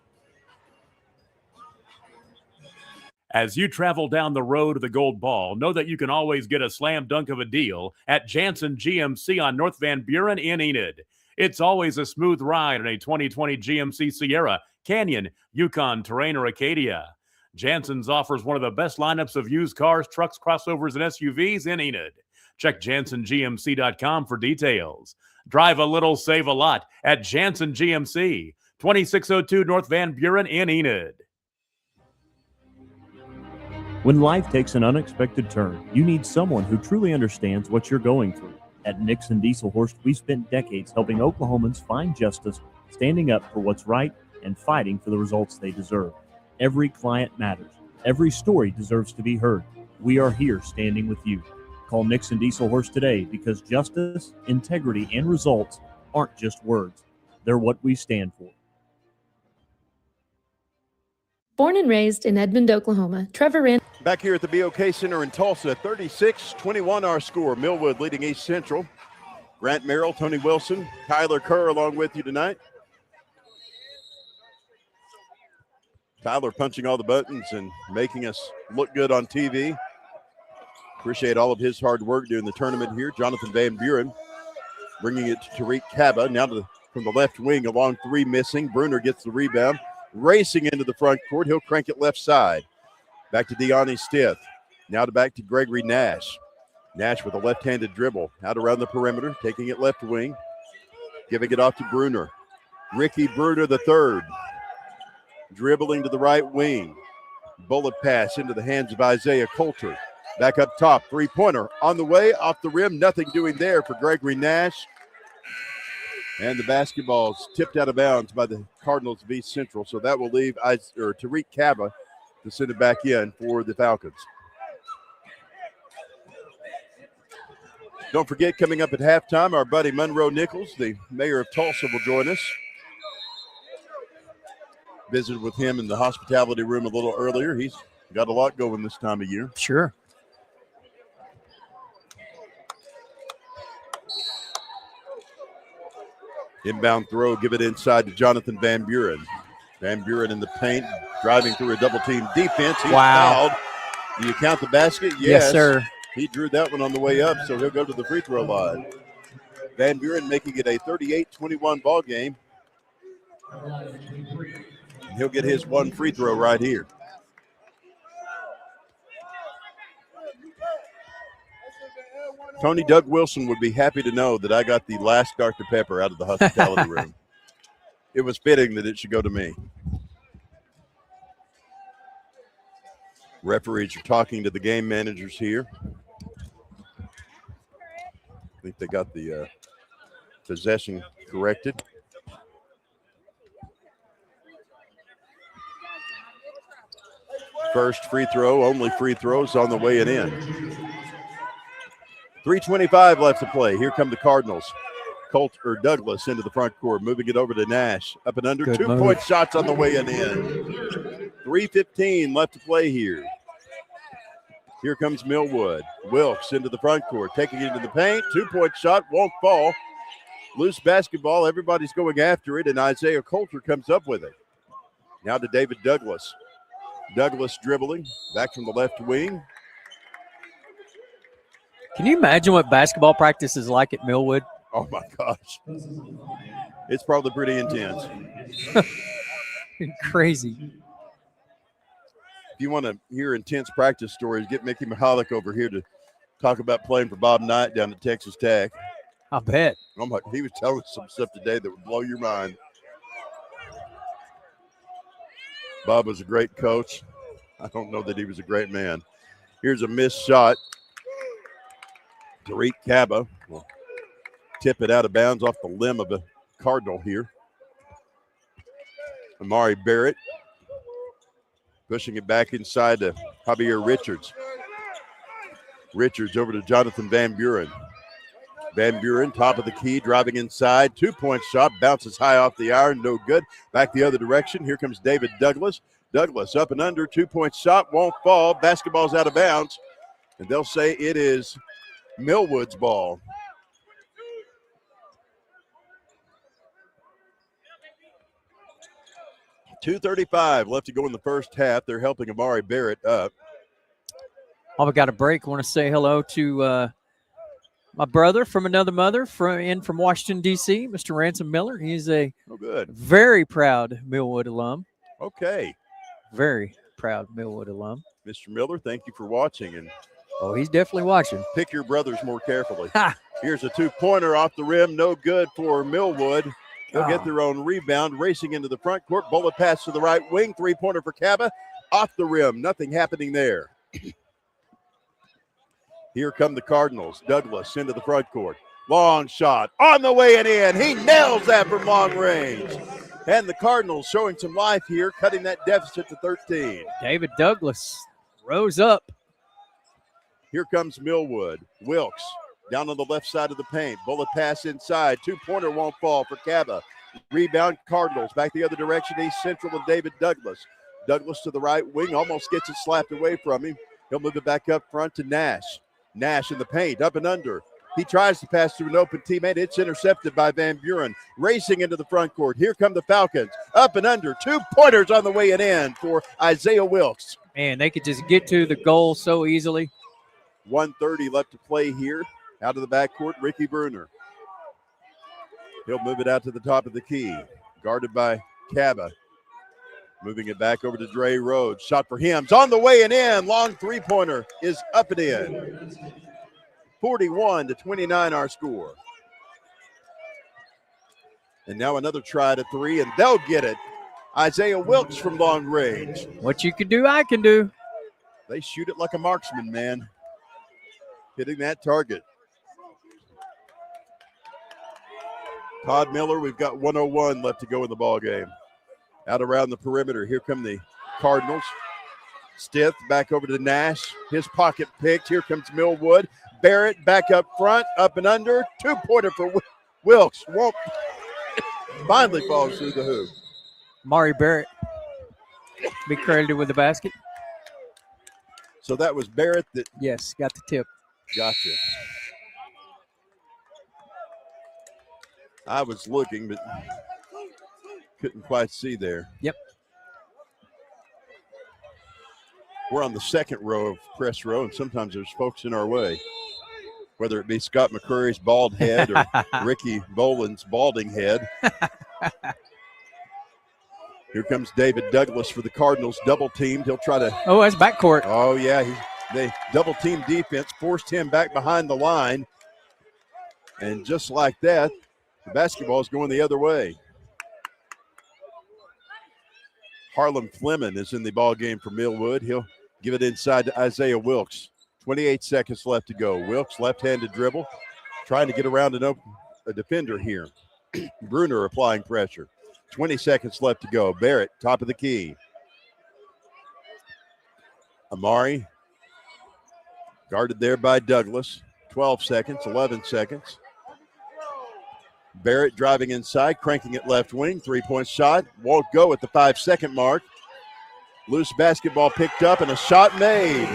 As you travel down the road to the Gold Ball, know that you can always get a slam dunk of a deal at Jansen GMC on North Van Buren in Enid. It's always a smooth ride in a 2020 GMC Sierra, Canyon, Yukon, Terrain, or Acadia. Jansen's offers one of the best lineups of used cars, trucks, crossovers, and SUVs in Enid. Check JansenGMC.com for details. Drive a little, save a lot at Jansen GMC, 2602 North Van Buren in Enid. When life takes an unexpected turn, you need someone who truly understands what you're going through. At Nixon Dieselhorst, we've spent decades helping Oklahomans find justice, standing up for what's right, and fighting for the results they deserve. Every client matters. Every story deserves to be heard. We are here standing with you. Call Nixon Dieselhorst today because justice, integrity, and results aren't just words. They're what we stand for. Born and raised in Edmond, Oklahoma, Trevor ran. Back here at the BOK Center in Tulsa, 36-21 our score. Millwood leading East Central. Grant Merrill, Tony Wilson, Tyler Kerr along with you tonight. Tyler punching all the buttons and making us look good on TV. Appreciate all of his hard work during the tournament here. Jonathan Van Buren bringing it to Tariq Kaba. Now from the left wing, a long three missing. Bruner gets the rebound. Racing into the front court. He'll crank it left side. Back to Deani Stith. Now back to Gregory Nash. Nash with a left-handed dribble. Out around the perimeter. Taking it left wing. Giving it off to Bruner. Ricky Bruner III. Dribbling to the right wing. Bullet pass into the hands of Isaiah Coulter. Back up top. Three-pointer on the way. Off the rim. Nothing doing there for Gregory Nash. And the basketball's tipped out of bounds by the Cardinals of East Central. So that will leave Tariq Kaba to send it back in for the Falcons. Don't forget, coming up at halftime, our buddy Monroe Nichols, the mayor of Tulsa, will join us. Visited with him in the hospitality room a little earlier. He's got a lot going this time of year. Sure. Inbound throw, give it inside to Jonathan Van Buren. Van Buren in the paint, driving through a double-team defense. He's fouled. Do you count the basket? Yes, sir. He drew that one on the way up, so he'll go to the free throw line. Van Buren making it a 38-21 ball game. And he'll get his one free throw right here. Tony Doug Wilson would be happy to know that I got the last Dr. Pepper out of the hospitality room. It was fitting that it should go to me. Referees are talking to the game managers here. I think they got the possession corrected. First free throw, only free throws on the way and in. 3:25 left to play. Here come the Cardinals. Douglas into the front court, moving it over to Nash. Up and under. Good 2-point shots on the way and in. 3:15 left to play here. Here comes Millwood. Wilkes into the front court, taking it into the paint. 2-point shot, won't fall. Loose basketball. Everybody's going after it, and Isaiah Coulter comes up with it. Now to David Douglas. Douglas dribbling, back from the left wing. Can you imagine what basketball practice is like at Millwood? Oh, my gosh. It's probably pretty intense. Crazy. If you want to hear intense practice stories, get Mickey Mihalik over here to talk about playing for Bob Knight down at Texas Tech. I bet. Oh my, he was telling us some stuff today that would blow your mind. Bob was a great coach. I don't know that he was a great man. Here's a missed shot. Tariq Kaba will tip it out of bounds off the limb of a Cardinal here. Amari Barrett pushing it back inside to Javier Richards. Richards over to Jonathan Van Buren. Van Buren, top of the key, driving inside. 2-point shot, bounces high off the iron, no good. Back the other direction. Here comes David Douglas. Douglas up and under, 2-point shot, won't fall. Basketball's out of bounds. And they'll say it is Millwood's ball. .235 left to go in the first half. They're helping Amari Barrett up. We got a break. I want to say hello to my brother from another mother from Washington, D.C., Mr. Ransom Miller. He's a very proud Millwood alum. Okay. Very proud Millwood alum. Mr. Miller, thank you for watching. And he's definitely watching. Pick your brothers more carefully. Ha! Here's a 2-pointer off the rim. No good for Millwood. They'll get their own rebound. Racing into the front court. Bullet pass to the right wing. 3-pointer for Kaba. Off the rim. Nothing happening there. Here come the Cardinals. Douglas into the front court. Long shot on the way and in. He nails that from long range. And the Cardinals showing some life here, cutting that deficit to 13. David Douglas rose up. Here comes Millwood. Wilkes down on the left side of the paint. Bullet pass inside. 2-pointer won't fall for Kaba. Rebound Cardinals. Back the other direction. East Central and David Douglas. Douglas to the right wing. Almost gets it slapped away from him. He'll move it back up front to Nash. Nash in the paint. Up and under. He tries to pass to an open teammate. It's intercepted by Van Buren. Racing into the front court. Here come the Falcons. Up and under. 2-pointers on the way and in for Isaiah Wilkes. Man, they could just get to the goal so easily. 1:30 left to play here. Out of the backcourt, Ricky Bruner. He'll move it out to the top of the key. Guarded by Kaba. Moving it back over to Dre Rhodes. Shot for him. It's on the way and in. Long 3-pointer is up and in. 41-29 our score. And now another try to 3, and they'll get it. Isaiah Wilkes from long range. What you can do, I can do. They shoot it like a marksman, man. Hitting that target. Todd Miller, we've got 1:01 left to go in the ball game. Out around the perimeter. Here come the Cardinals. Stith back over to Nash. His pocket picked. Here comes Millwood. Barrett back up front. Up and under. 2-pointer for Wilkes. Won't. Finally falls through the hoop. Mari Barrett be credited with the basket. So that was Barrett that. Yes, got the tip. Gotcha. I was looking, but couldn't quite see there. Yep. We're on the second row of press row, and sometimes there's folks in our way, whether it be Scott McCurry's bald head or Ricky Boland's balding head. Here comes David Douglas for the Cardinals, double teamed. He'll try to. Oh, that's backcourt. Oh, yeah. They double team defense forced him back behind the line. And just like that, the basketball is going the other way. Harlem Fleming is in the ball game for Millwood. He'll give it inside to Isaiah Wilkes. 28 seconds left to go. Wilkes, left-handed dribble, trying to get around a defender here. Bruner applying pressure. 20 seconds left to go. Barrett, top of the key. Amari, guarded there by Douglas. 12 seconds, 11 seconds. Barrett driving inside, cranking it left wing. Three-point shot. Won't go at the 5-second mark. Loose basketball picked up and a shot made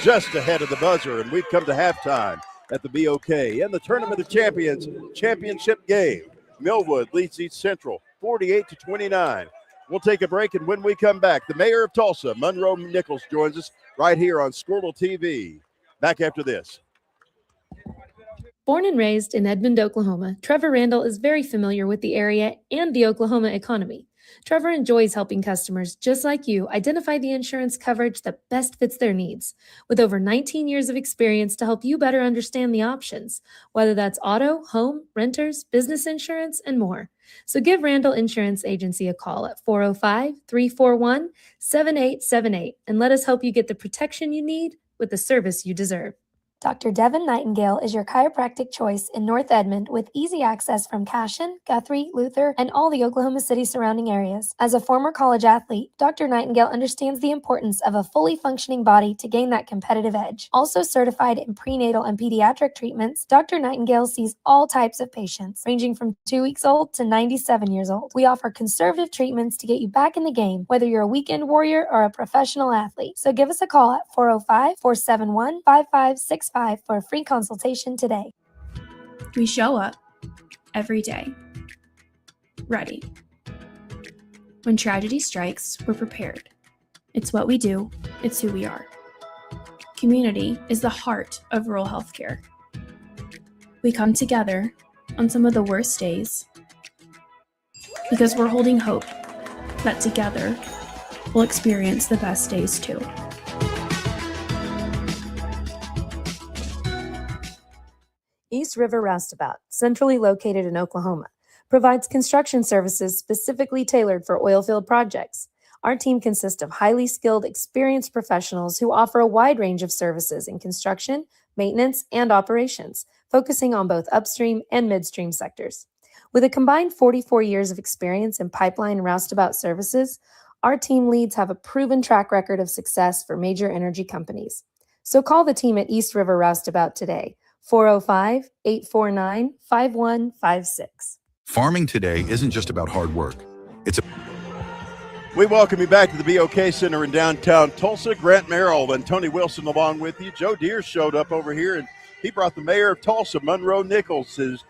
just ahead of the buzzer. And we've come to halftime at the BOK and the Tournament of Champions championship game. Millwood leads East Central 48-29. We'll take a break, and when we come back, the mayor of Tulsa, Monroe Nichols, joins us right here on Squirtle TV. Back after this. Born and raised in Edmond, Oklahoma, Trevor Randall is very familiar with the area and the Oklahoma economy. Trevor enjoys helping customers just like you identify the insurance coverage that best fits their needs. With over 19 years of experience to help you better understand the options, whether that's auto, home, renters, business insurance, and more. So give Randall Insurance Agency a call at 405-341-7878 and let us help you get the protection you need with the service you deserve. Dr. Devin Nightingale is your chiropractic choice in North Edmond with easy access from Cashion, Guthrie, Luther, and all the Oklahoma City surrounding areas. As a former college athlete, Dr. Nightingale understands the importance of a fully functioning body to gain that competitive edge. Also certified in prenatal and pediatric treatments, Dr. Nightingale sees all types of patients, ranging from 2 weeks old to 97 years old. We offer conservative treatments to get you back in the game, whether you're a weekend warrior or a professional athlete. So give us a call at 405-471-5565 for a free consultation today. We show up every day, ready. When tragedy strikes, we're prepared. It's what we do, it's who we are. Community is the heart of rural healthcare. We come together on some of the worst days because we're holding hope that together we'll experience the best days too. East River Roustabout, centrally located in Oklahoma, provides construction services specifically tailored for oilfield projects. Our team consists of highly skilled, experienced professionals who offer a wide range of services in construction, maintenance, and operations, focusing on both upstream and midstream sectors. With a combined 44 years of experience in pipeline and roustabout services, our team leads have a proven track record of success for major energy companies. So call the team at East River Roustabout today, 405-849-5156. Farming today isn't just about hard work. We welcome you back to the BOK Center in downtown Tulsa. Grant Merrill and Tony Wilson along with you. Joe Deere showed up over here, and he brought the mayor of Tulsa, Monroe Nichols, is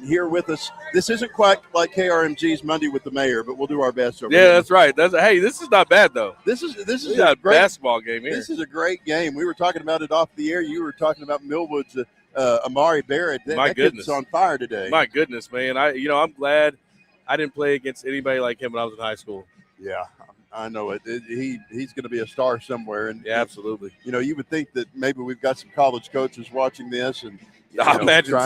here with us. This isn't quite like KRMG's Monday with the mayor, but we'll do our best over here. Yeah, that's right. Hey, this is not bad though. This is a great basketball game here. This is a great game. We were talking about it off the air. You were talking about Millwood's Amari Barrett. My goodness, kid's on fire today. My goodness, man. I'm glad I didn't play against anybody like him when I was in high school. Yeah, I know it. He's going to be a star somewhere. And yeah, absolutely. You would think that maybe we've got some college coaches watching this, and I imagine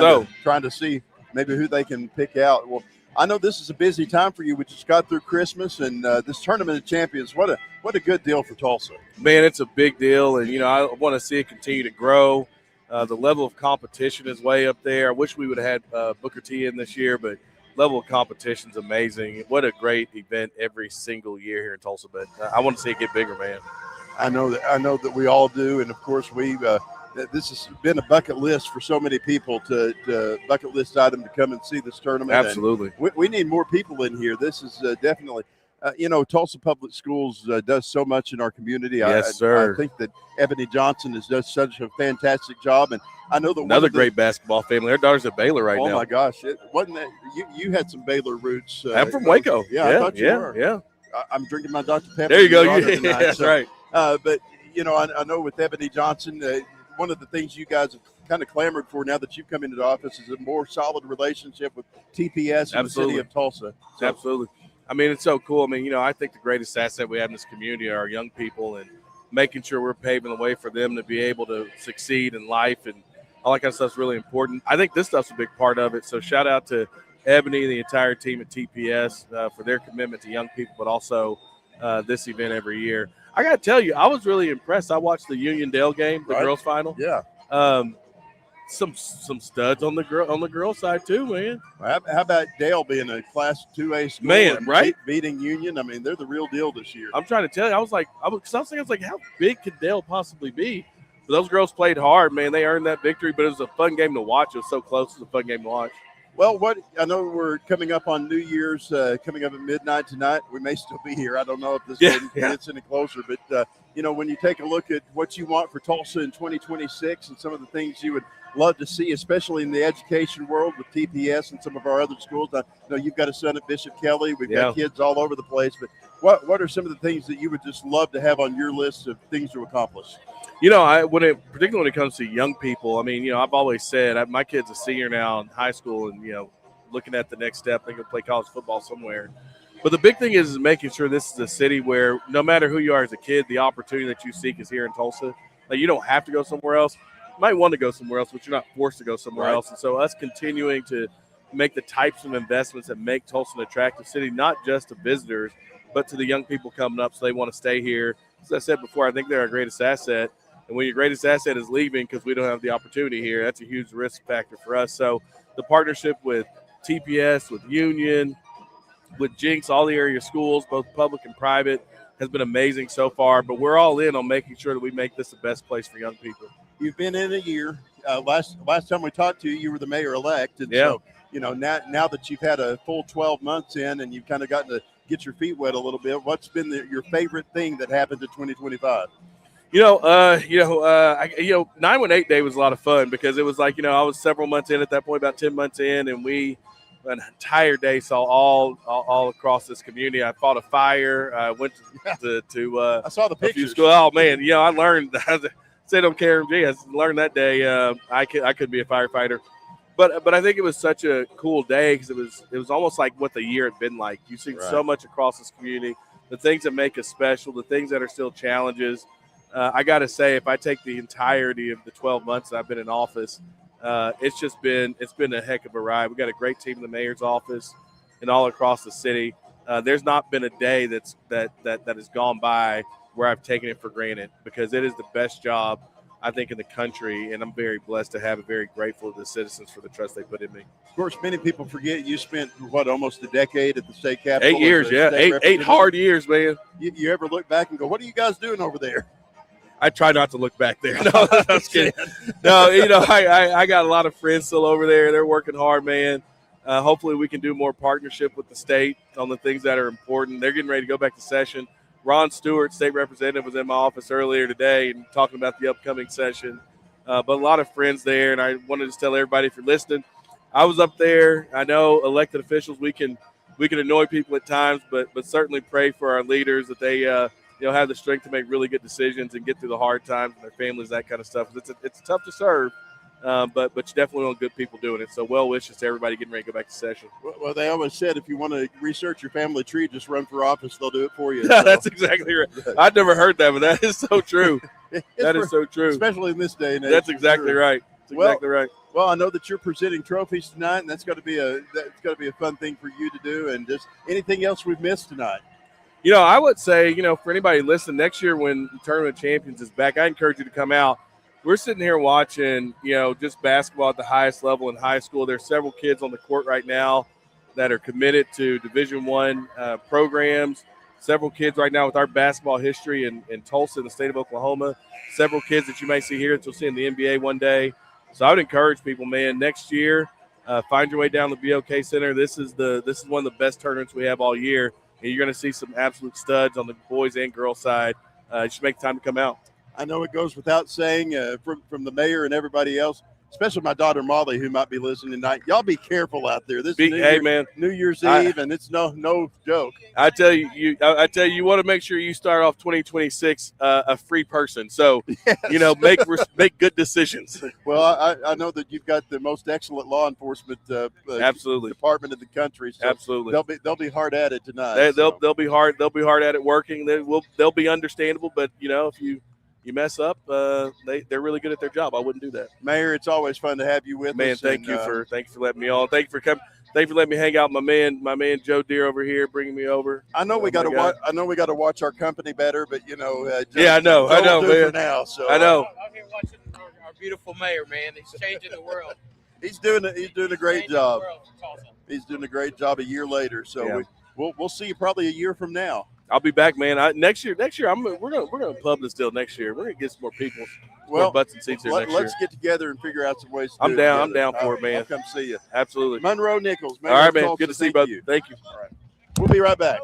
trying to see maybe who they can pick out. Well, I know this is a busy time for you. We just got through Christmas, and this Tournament of Champions. What a good deal for Tulsa. Man, it's a big deal, and I want to see it continue to grow. The level of competition is way up there. I wish we would have had Booker T in this year, but level of competition is amazing. What a great event every single year here in Tulsa. But I want to see it get bigger, man. I know that we all do, and of course this has been a bucket list for so many people to bucket list item to come and see this tournament. Absolutely. We need more people in here. This is definitely Tulsa Public Schools does so much in our community. Yes, sir. I think that Ebony Johnson has done such a fantastic job, and I know that Another great basketball family. Her daughter's at Baylor right now. Oh my gosh, it wasn't that you had some Baylor roots. I'm from Waco. Yeah, I thought you were. Yeah. I'm drinking my Dr. Pepper. There you go. Tonight, that's right. But I know with Ebony Johnson, one of the things you guys have kind of clamored for now that you've come into the office is a more solid relationship with TPS and the city of Tulsa. So, Absolutely. I mean, it's so cool. I mean, I think the greatest asset we have in this community are our young people, and making sure we're paving the way for them to be able to succeed in life and all that kind of stuff is really important. I think this stuff's a big part of it. So shout out to Ebony and the entire team at TPS for their commitment to young people, but also this event every year. I got to tell you, I was really impressed. I watched the Union-Dale game, the girls' final. Yeah. Some studs on the girls' side too, man. How about Dale being a Class 2A school? Man, and right? Beating Union. I mean, they're the real deal this year. I'm trying to tell you, I was thinking, how big could Dale possibly be? But those girls played hard, man. They earned that victory, but it was a fun game to watch. It was so close. It was a fun game to watch. Well, I know we're coming up on New Year's, coming up at midnight tonight. We may still be here. I don't know if this gets any closer, but when you take a look at what you want for Tulsa in 2026 and some of the things you would love to see, especially in the education world with TPS and some of our other schools. I know you've got a son at Bishop Kelly. We've got kids all over the place, but what are some of the things that you would just love to have on your list of things to accomplish? Particularly when it comes to young people, I mean, I've always said my kid's a senior now in high school, and looking at the next step, they can play college football somewhere. But the big thing is making sure this is a city where no matter who you are as a kid, the opportunity that you seek is here in Tulsa. Like, you don't have to go somewhere else. You might want to go somewhere else, but you're not forced to go somewhere else. And so us continuing to make the types of investments that make Tulsa an attractive city, not just to visitors, but to the young people coming up so they want to stay here. As I said before, I think they're our greatest asset. And when your greatest asset is leaving because we don't have the opportunity here, that's a huge risk factor for us. So the partnership with TPS, with Union, with Jinx, all the area schools, both public and private, has been amazing so far. But we're all in on making sure that we make this the best place for young people. You've been in a year. Last time we talked to you, you were the mayor-elect. And so, now that you've had a full 12 months in and you've kind of gotten to get your feet wet a little bit, what's been your favorite thing that happened in 2025? 918 Day was a lot of fun because it was like, I was several months in at that point, about 10 months in, and we an entire day saw all across this community. I fought a fire. I went to I saw the pictures. Oh man, I learned. I said on KRMG, I learned that day I could be a firefighter. But I think it was such a cool day because it was almost like what the year had been like. You've seen so much across this community, the things that make us special, the things that are still challenges. I got to say, if I take the entirety of the 12 months that I've been in office, it's been a heck of a ride. We got a great team in the mayor's office and all across the city. There's not been a day that has gone by where I've taken it for granted because it is the best job I think in the country, and I'm very blessed to have it. Very grateful to the citizens for the trust they put in me. Of course, many people forget you spent almost a decade at the state capitol. 8 years, eight hard years, man. You ever look back and go, "What are you guys doing over there?" I try not to look back there. No, I'm just kidding. No, I got a lot of friends still over there. They're working hard, man. Hopefully we can do more partnership with the state on the things that are important. They're getting ready to go back to session. Ron Stewart, state representative, was in my office earlier today and talking about the upcoming session. But a lot of friends there, and I wanted to tell everybody, if you're listening, I was up there. I know elected officials, we can annoy people at times, but certainly pray for our leaders that they have the strength to make really good decisions and get through the hard times and their families, that kind of stuff. It's tough to serve, but you definitely want good people doing it. So well wishes to everybody getting ready to go back to session. Well, they always said if you want to research your family tree, just run for office. They'll do it for you. So. That's exactly right. I'd never heard that, but that is so true. That is so true. Especially in this day and age. That's exactly right. Exactly right. Well, I know that you're presenting trophies tonight, and that's got to be a fun thing for you to do. And just anything else we've missed tonight? I would say, for anybody listening, next year when the Tournament of Champions is back, I encourage you to come out. We're sitting here watching, just basketball at the highest level in high school. There's several kids on the court right now that are committed to Division I programs. Several kids right now with our basketball history in Tulsa, in the state of Oklahoma. Several kids that you may see here that you'll see in the NBA one day. So I would encourage people, man, next year, find your way down to the BOK Center. This is one of the best tournaments we have all year. and you're going to see some absolute studs on the boys and girls side. Just make time to come out. I know it goes without saying from the mayor and everybody else, especially my daughter Molly, who might be listening tonight. Y'all be careful out there. This is New Year's Eve, and it's no joke. I tell you, you want to make sure you start off 2026 a free person. So, yes. Make good decisions. Well, I know that you've got the most excellent law enforcement absolutely department in the country. So absolutely, they'll be hard at it tonight. They'll be hard at it working. They'll be understandable, but if you mess up, they're really good at their job. I wouldn't do that. Mayor, it's always fun to have you with us. Man, thank you for letting me on. Thank you for coming. Thank you for letting me hang out with my man Joe Deere over here, bringing me over. I know we got to watch our company better, but I know, man. For now, so I know. I'm here watching our beautiful mayor, man. He's changing the world. He's doing a great job. He's doing a great job a year later. So we'll see you probably a year from now. I'll be back, man. Next year, we're gonna pub this deal next year. We're gonna get some more people, more butts and seats here next year. Let's get together and figure out some ways. I'm down for it, man. I'll come see you. Absolutely, Monroe Nichols. All right, man. Good to see you, brother. Thank you. All right, we'll be right back.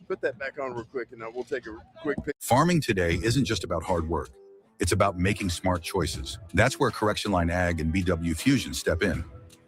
Put that back on real quick, and we'll take a quick pic. Farming today isn't just about hard work. It's about making smart choices. That's where Correction Line Ag and BW Fusion step in.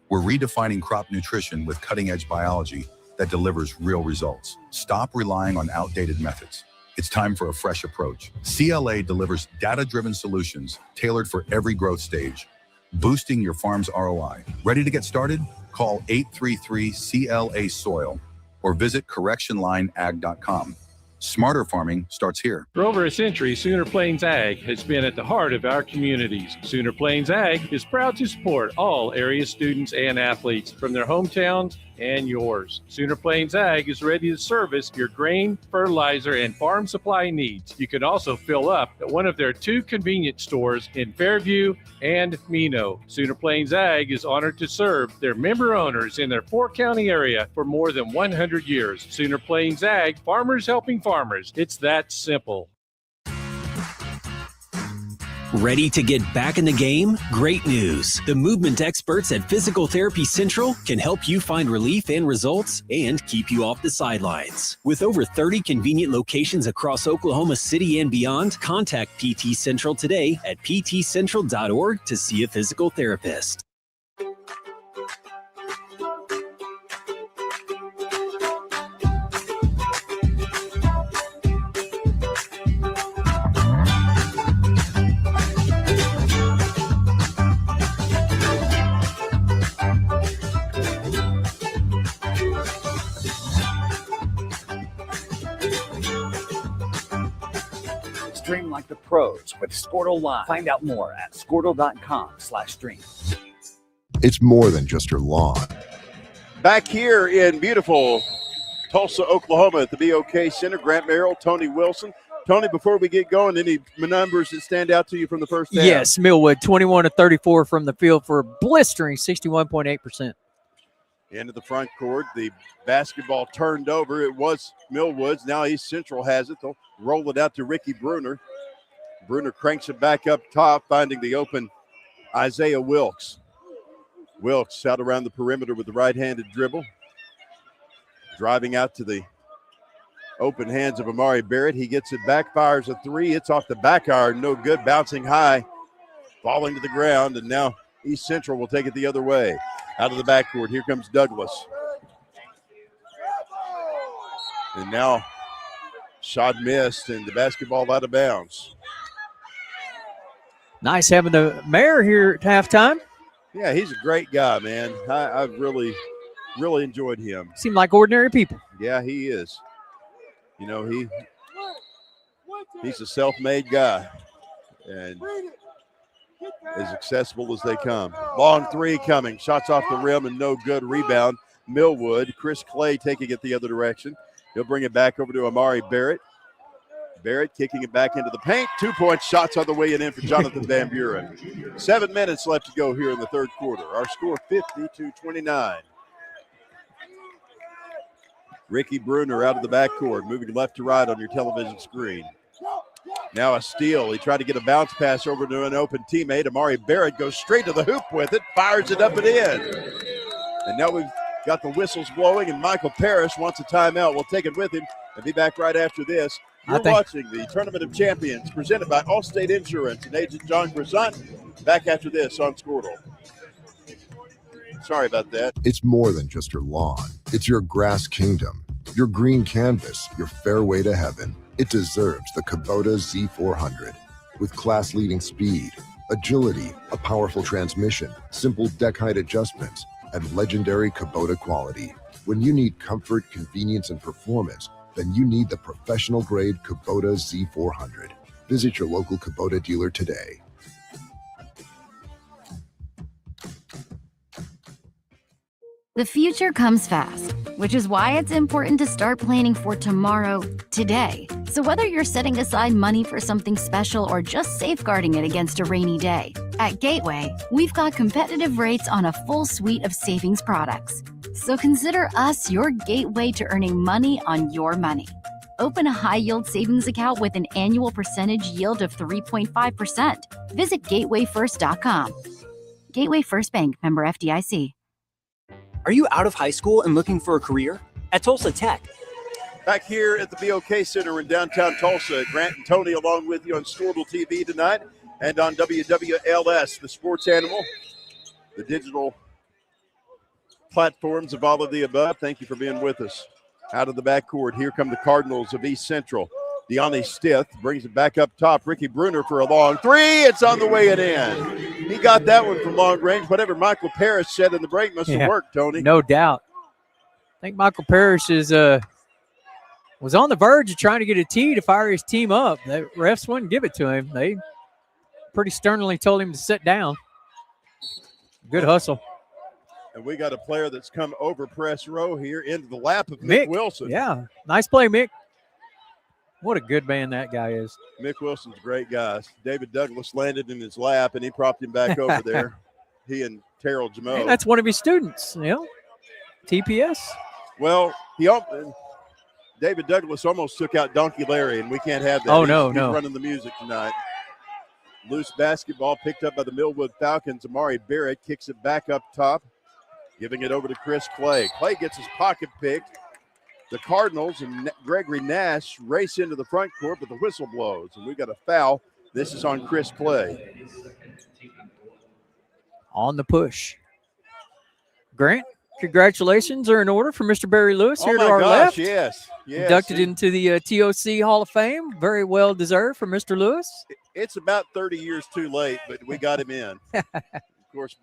We're redefining crop nutrition with cutting-edge biology that delivers real results. Stop relying on outdated methods. It's time for a fresh approach. CLA delivers data-driven solutions tailored for every growth stage, boosting your farm's ROI. Ready to get started? Call 833-CLA-SOIL or visit correctionlineag.com. Smarter farming starts here. For over a century, Sooner Plains Ag has been at the heart of our communities. Sooner Plains Ag is proud to support all area students and athletes from their hometowns and yours. Sooner Plains Ag is ready to service your grain, fertilizer, and farm supply needs. You can also fill up at one of their 2 convenience stores in Fairview and Mino. Sooner Plains Ag is honored to serve their member owners in their 4-county area for more than 100 years. Sooner Plains Ag, farmers helping farmers. It's that simple. Ready to get back in the game? Great news! The movement experts at Physical Therapy Central can help you find relief and results and keep you off the sidelines. With over 30 convenient locations across Oklahoma City and beyond, contact PT Central today at ptcentral.org to see a physical therapist. Stream like the pros with Squirtle Live. Find out more at squirtle.com/stream. It's more than just your lawn. Back here in beautiful Tulsa, Oklahoma at the BOK Center, Grant Merrill, Tony Wilson. Tony, before we get going, any numbers that stand out to you from the first half? Yes, Millwood, 21 of 34 from the field for a blistering 61.8%. Into the front court, the basketball turned over. It was Millwood's. Now East Central has it. They'll roll it out to Ricky Bruner. Bruner cranks it back up top, finding the open Isaiah Wilkes. Wilkes out around the perimeter with the right-handed dribble. Driving out to the open hands of Amari Barrett. He gets it back, fires a 3. It's off the back iron, no good, bouncing high, falling to the ground, and now East Central will take it the other way. Out of the backcourt, here comes Douglas. And now shot missed, and the basketball out of bounds. Nice having the mayor here at halftime. Yeah, he's a great guy, man. I've really enjoyed him. Seem like ordinary people. Yeah, he is. You know, he's a self-made guy and as accessible as they come. Long 3 coming. Shots off the rim and no good. Rebound, Millwood. Chris Clay taking it the other direction. He'll bring it back over to Amari Barrett. Barrett kicking it back into the paint. 2-point shots on the way and in for Jonathan Van Buren. 7 minutes left to go here in the third quarter. Our score 50-29. Ricky Bruner out of the backcourt, moving left to right on your television screen. Now a steal. He tried to get a bounce pass over to an open teammate. Amari Barrett goes straight to the hoop with it, fires it up and in. And now we've got the whistles blowing, and Michael Parrish wants a timeout. We'll take it with him and be back right after this. You're watching the Tournament of Champions presented by Allstate Insurance and Agent John Grisant. Back after this on Squirtle. Sorry about that. It's more than just your lawn. It's your grass kingdom, your green canvas, your fairway to heaven. It deserves the Kubota Z400. With class-leading speed, agility, a powerful transmission, simple deck height adjustments, and legendary Kubota quality. When you need comfort, convenience, and performance, then you need the professional-grade Kubota Z400. Visit your local Kubota dealer today. The future comes fast, which is why it's important to start planning for tomorrow, today. So whether you're setting aside money for something special or just safeguarding it against a rainy day, at Gateway, we've got competitive rates on a full suite of savings products. So consider us your gateway to earning money on your money. Open a high-yield savings account with an annual percentage yield of 3.5%. Visit gatewayfirst.com. Gateway First Bank, member FDIC. Are you out of high school and looking for a career? At Tulsa Tech. Back here at the BOK Center in downtown Tulsa, Grant and Tony along with you on Storable TV tonight and on WWLS, the sports animal, the digital platforms of all of the above. Thank you for being with us. Out of the backcourt, here come the Cardinals of East Central. Deani Stith brings it back up top. Ricky Bruner for a long three. It's on the way and in. He got that one from long range. Whatever Michael Parrish said in the break must have worked, Tony. No doubt. I think Michael Parrish is was on the verge of trying to get a tee to fire his team up. The refs wouldn't give it to him. They pretty sternly told him to sit down. Good hustle. And we got a player that's come over press row here into the lap of Mick Wilson. Yeah, nice play, Mick. What a good man that guy is. Mick Wilson's a great guy. David Douglas landed in his lap, and he propped him back over there. He and Terrell Jamo. And that's one of his students, TPS. Well, David Douglas almost took out Donkey Larry, and we can't have that. He's running the music tonight. Loose basketball picked up by the Millwood Falcons. Amari Barrett kicks it back up top, giving it over to Chris Clay. Clay gets his pocket picked. The Cardinals and Gregory Nash race into the front court, but the whistle blows, and we got a foul. This is on Chris Clay. On the push. Grant, congratulations are in order for Mr. Barry Lewis here to our left. Yes. Inducted into the TOC Hall of Fame. Very well deserved for Mr. Lewis. It's about 30 years too late, but we got him in. Of course,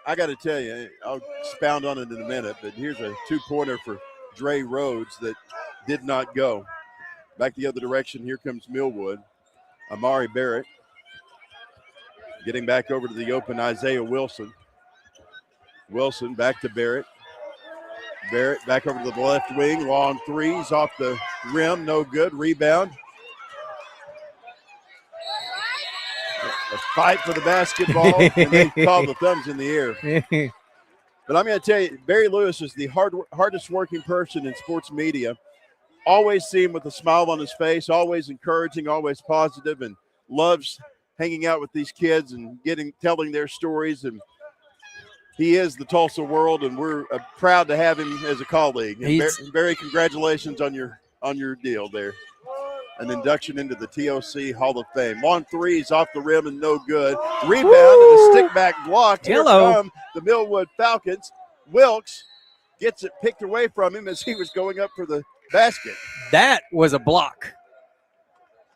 I got to tell you, I'll expound on it in a minute, but here's a two-pointer for Dre Rhodes that did not go. Back the other direction, here comes Millwood. Amari Barrett getting back over to the open Isaiah Wilson. Wilson back to Barrett. Barrett back over to the left wing. Long threes off the rim. No good. Rebound. A fight for the basketball. And they call the thumbs in the air. But I'm going to tell you, Barry Lewis is the hardest working person in sports media. Always see him with a smile on his face, always encouraging, always positive, and loves hanging out with these kids and telling their stories. And he is the Tulsa world, and we're proud to have him as a colleague. And Barry, congratulations on your deal there. An induction into the TOC Hall of Fame. Long threes off the rim and no good. Rebound and a stick back block. Here come the Millwood Falcons. Wilkes gets it picked away from him as he was going up for the basket. That was a block.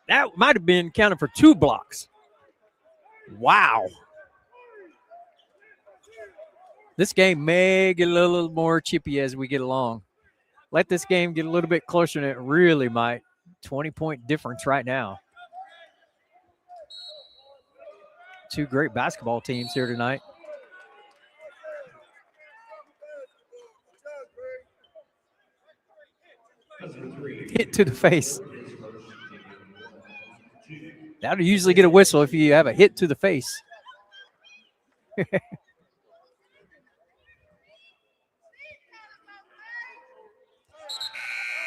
That might have been counted for 2 blocks. Wow. This game may get a little more chippy as we get along. Let this game get a little bit closer than it really might. 20-point difference right now. 2 great basketball teams here tonight. Hit to the face. That would usually get a whistle if you have a hit to the face.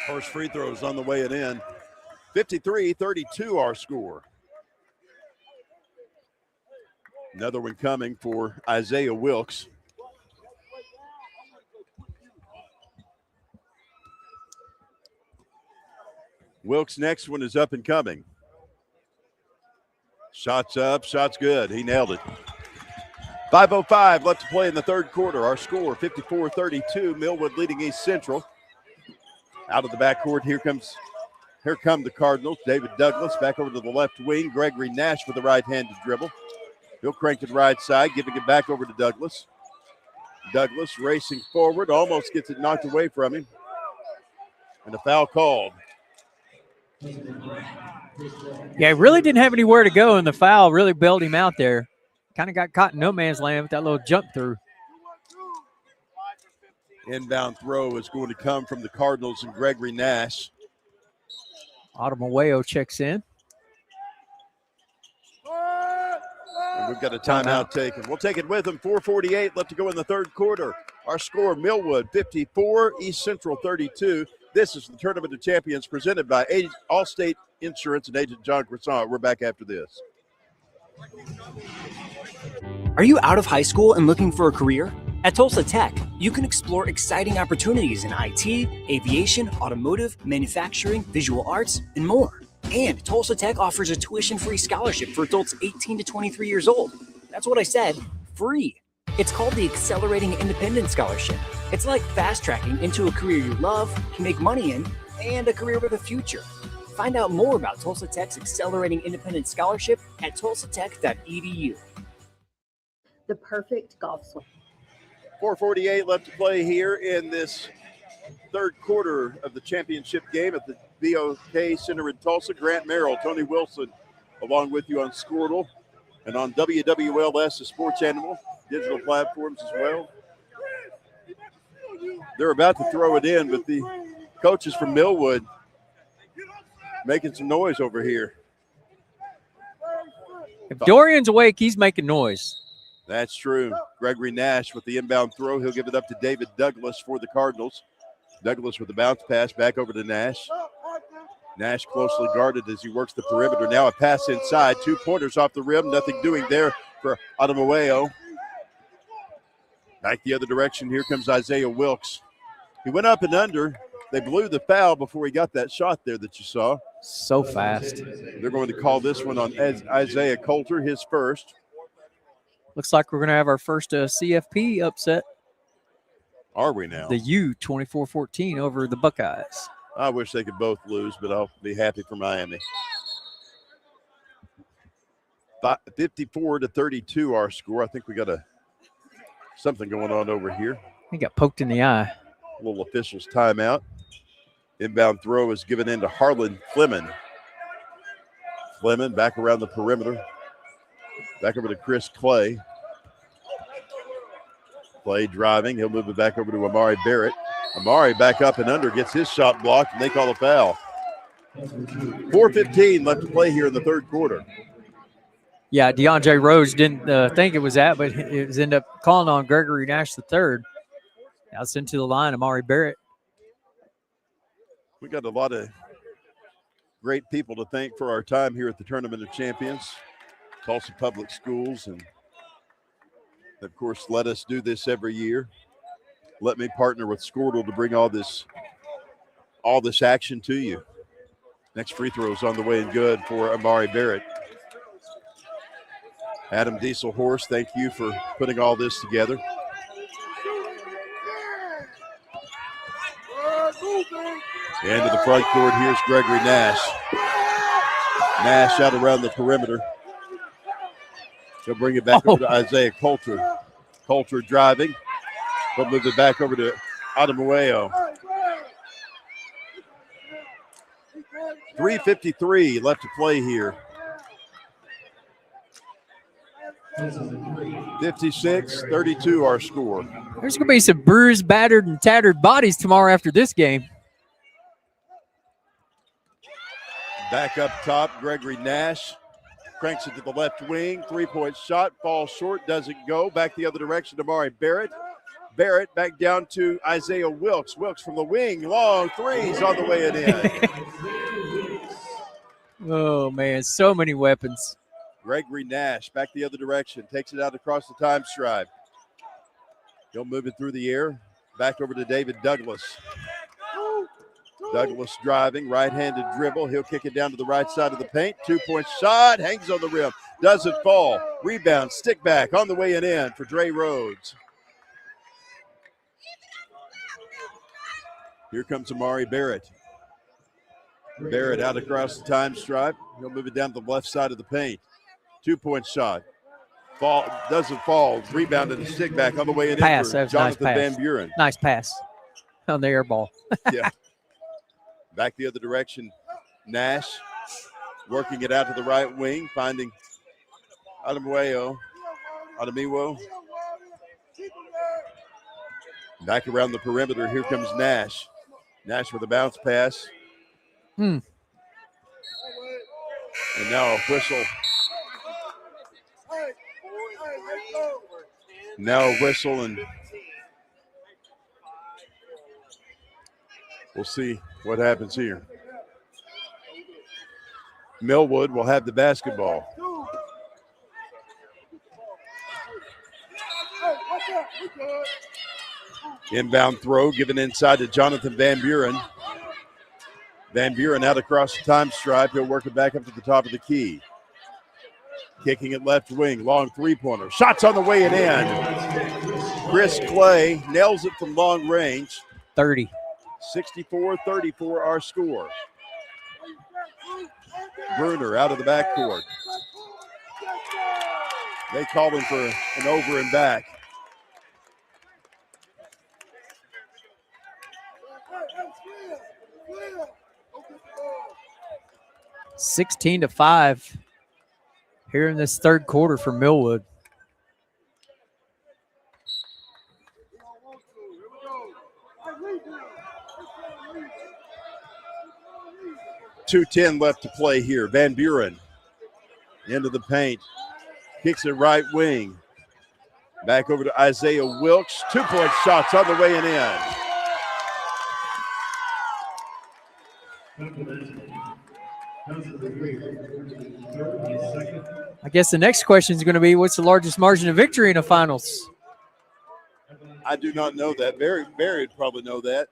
First free throws on the way and in. 53-32 our score. Another one coming for Isaiah Wilkes. Wilkes' next one is up and coming. Shots up, shots good. He nailed it. 5:05 left to play in the third quarter. Our score 54-32. Millwood leading East Central. Out of the backcourt, here come the Cardinals. David Douglas back over to the left wing. Gregory Nash with the right-handed dribble. He'll crank to the right side, giving it back over to Douglas. Douglas racing forward, almost gets it knocked away from him. And a foul called. Yeah, he really didn't have anywhere to go, and the foul really bailed him out there. Kind of got caught in no man's land with that little jump through. Inbound throw is going to come from the Cardinals and Gregory Nash. Otomuweo checks in. And we've got a timeout taken. We'll take it with him. 4:48 left to go in the third quarter. Our score, Millwood 54, East Central 32. This is the Tournament of Champions presented by Allstate Insurance and Agent John Croissant. We're back after this. Are you out of high school and looking for a career? At Tulsa Tech, you can explore exciting opportunities in IT, aviation, automotive, manufacturing, visual arts, and more. And Tulsa Tech offers a tuition-free scholarship for adults 18 to 23 years old. That's what I said, free. It's called the Accelerating Independent Scholarship. It's like fast-tracking into a career you love, can make money in, and a career with a future. Find out more about Tulsa Tech's Accelerating Independent Scholarship at tulsatech.edu. The perfect golf swing. 4:48 left to play here in this third quarter of the championship game at the BOK Center in Tulsa. Grant Merrill, Tony Wilson, along with you on Squirtle and on WWLS, the sports animal, digital platforms as well. They're about to throw it in, but the coaches from Millwood making some noise over here. If Dorian's awake, he's making noise. That's true. Gregory Nash with the inbound throw. He'll give it up to David Douglas for the Cardinals. Douglas with the bounce pass back over to Nash. Nash closely guarded as he works the perimeter. Now a pass inside. 2 pointers off the rim. Nothing doing there for Otomuweo. Back the other direction. Here comes Isaiah Wilkes. He went up and under. They blew the foul before he got that shot there that you saw. So fast. They're going to call this one on Isaiah Coulter, his first. Looks like we're going to have our first CFP upset. Are we now? The U 24-14 over the Buckeyes. I wish they could both lose, but I'll be happy for Miami. 54-32 our score. I think we got something going on over here. He got poked in the eye. A little official's timeout. Inbound throw is given into Harlan Fleming. Fleming back around the perimeter. Back over to Chris Clay. Clay driving. He'll move it back over to Amari Barrett. Amari back up and under, gets his shot blocked, and they call a foul. 4:15 left to play here in the third quarter. Yeah, DeAndre Rose didn't think it was that, but it was ended up calling on Gregory Nash III. Now sent to the line, Amari Barrett. We got a lot of great people to thank for our time here at the Tournament of Champions. Tulsa Public Schools, and of course, let us do this every year. Let me partner with Squirtle to bring all this action to you. Next free throw is on the way and good for Amari Barrett. Adam Dieselhorst, thank you for putting all this together. Into the front court, here's Gregory Nash. Nash out around the perimeter. He'll bring it back over to Isaiah Coulter. Coulter driving. He'll move it back over to Otomuweo. 3:53 left to play here. 56-32 our score. There's going to be some bruised, battered, and tattered bodies tomorrow after this game. Back up top, Gregory Nash. Cranks it to the left wing. 3-point shot. Falls short. Doesn't go. Back the other direction to Amari Barrett. Barrett back down to Isaiah Wilkes. Wilkes from the wing. Long threes on the way and in. Oh, man. So many weapons. Gregory Nash back the other direction. Takes it out across the time stripe. He'll move it through the air. Back over to David Douglas. Douglas driving, right-handed dribble. He'll kick it down to the right side of the paint. 2-point shot, hangs on the rim, doesn't fall. Rebound, stick back on the way and in for Dre Rhodes. Here comes Amari Barrett. Barrett out across the time stripe. He'll move it down to the left side of the paint. 2-point shot. Doesn't fall. Rebound and a stick back on the way and in for Jonathan Van Buren. Nice pass on the air ball. Yeah. Back the other direction. Nash working it out to the right wing, finding Adamiwo. Back around the perimeter. Here comes Nash. Nash with a bounce pass. And now a whistle. Now a whistle, and we'll see what happens here. Millwood will have the basketball. Inbound throw given inside to Jonathan Van Buren. Van Buren out across the time stripe. He'll work it back up to the top of the key. Kicking it left wing, long three-pointer. Shots on the way and in. Chris Clay nails it from long range. 30. 64-34 our score. Bruner out of the backcourt. They call him for an over and back. $16 to 5 here in this third quarter for Millwood. .210 left to play here. Van Buren into the paint. Kicks it right wing. Back over to Isaiah Wilkes. 2-point shots on the way and in. I guess the next question is going to be, what's the largest margin of victory in the finals? I do not know that. Barry would probably know that.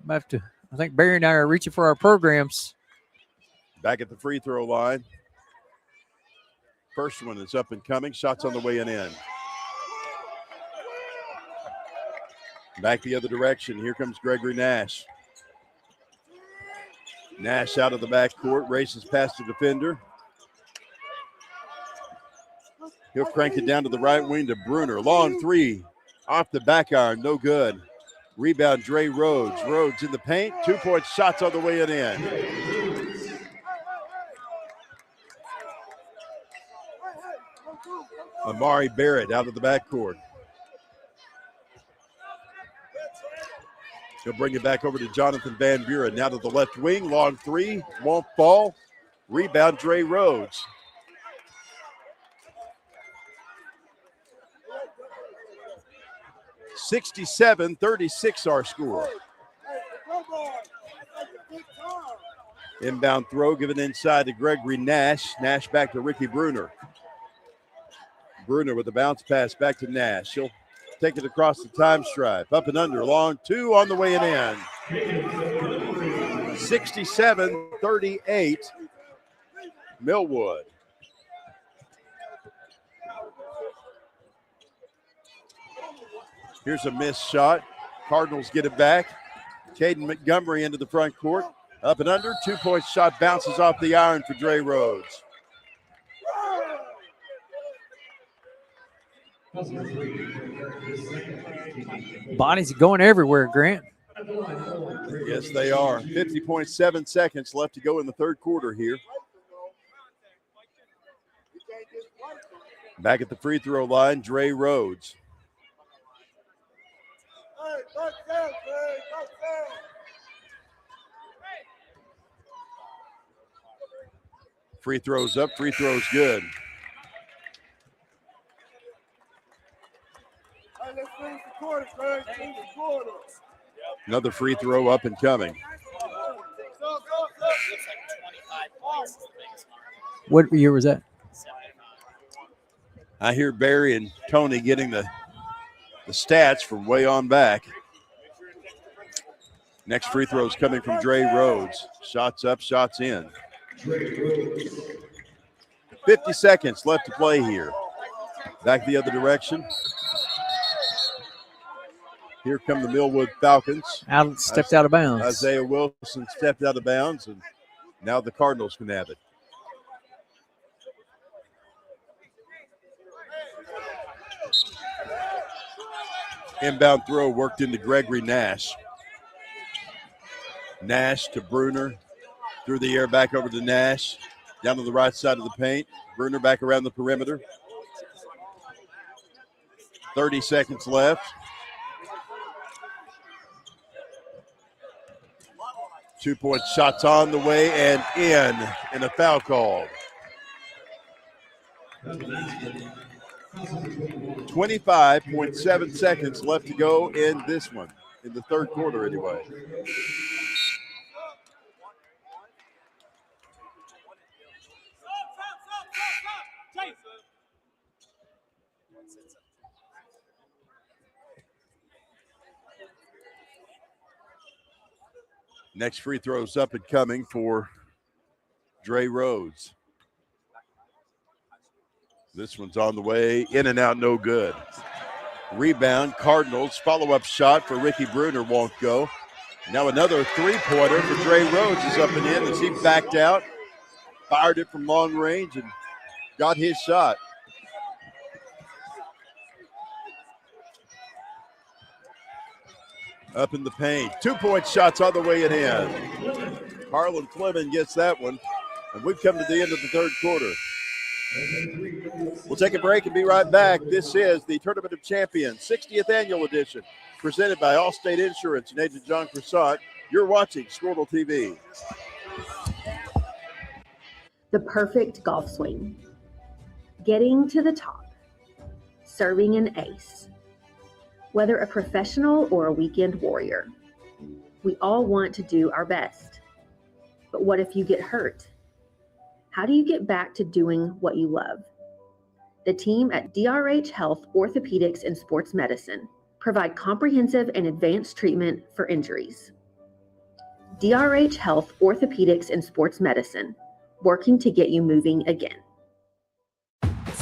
I think Barry and I are reaching for our programs. Back at the free throw line. First one is up and coming. Shots on the way and in. Back the other direction. Here comes Gregory Nash. Nash out of the backcourt, races past the defender. He'll crank it down to the right wing to Bruner. Long three off the back iron, no good. Rebound, Dre Rhodes. Rhodes in the paint. 2-point shots on the way and in. Amari Barrett out of the backcourt. He'll bring it back over to Jonathan Van Buren. Now to the left wing. Long three. Won't fall. Rebound, Dre Rhodes. .67-36 our score. Inbound throw given inside to Gregory Nash. Nash back to Ricky Bruner. Bruner with a bounce pass back to Nash. He'll take it across the time stripe. Up and under. Long two on the way and in. 67-38 Millwood. Here's a missed shot. Cardinals get it back. Caden Montgomery into the front court. Up and under. 2-point shot bounces off the iron for Dre Rhodes. Bodies going everywhere, Grant. Yes, they are. 50.7 seconds left to go in the third quarter here. Back at the free throw line, Dre Rhodes. Free throws up, free throws good. Another free throw up and coming. What year was that? I hear Barry and Tony getting the stats from way on back. Next free throw is coming from Dre Rhodes. Shots up, shots in. 50 seconds left to play here. Back the other direction. Here come the Millwood Falcons. Stepped out of bounds. Isaiah Wilson stepped out of bounds, and now the Cardinals can have it. Inbound throw worked into Gregory Nash. Nash to Bruner. Through the air, back over to Nash. Down to the right side of the paint. Bruner back around the perimeter. 30 seconds left. 2-point shots on the way and in a foul call. 25.7 seconds left to go in this one, in the third quarter anyway. Next free throw's up and coming for Dre Rhodes. This one's on the way, in and out, no good. Rebound, Cardinals, follow-up shot for Ricky Bruner won't go. Now another three-pointer for Dre Rhodes is up and in as he backed out, fired it from long range and got his shot. Up in the paint. 2-point shots on the way and in. Harlan Fleming gets that one. And we've come to the end of the third quarter. We'll take a break and be right back. This is the Tournament of Champions, 60th Annual Edition, presented by Allstate Insurance and Agent John Croissant. You're watching Squirtle TV. The perfect golf swing. Getting to the top. Serving an ace. Whether a professional or a weekend warrior, we all want to do our best. But what if you get hurt? How do you get back to doing what you love? The team at DRH Health Orthopedics and Sports Medicine provide comprehensive and advanced treatment for injuries. DRH Health Orthopedics and Sports Medicine, working to get you moving again.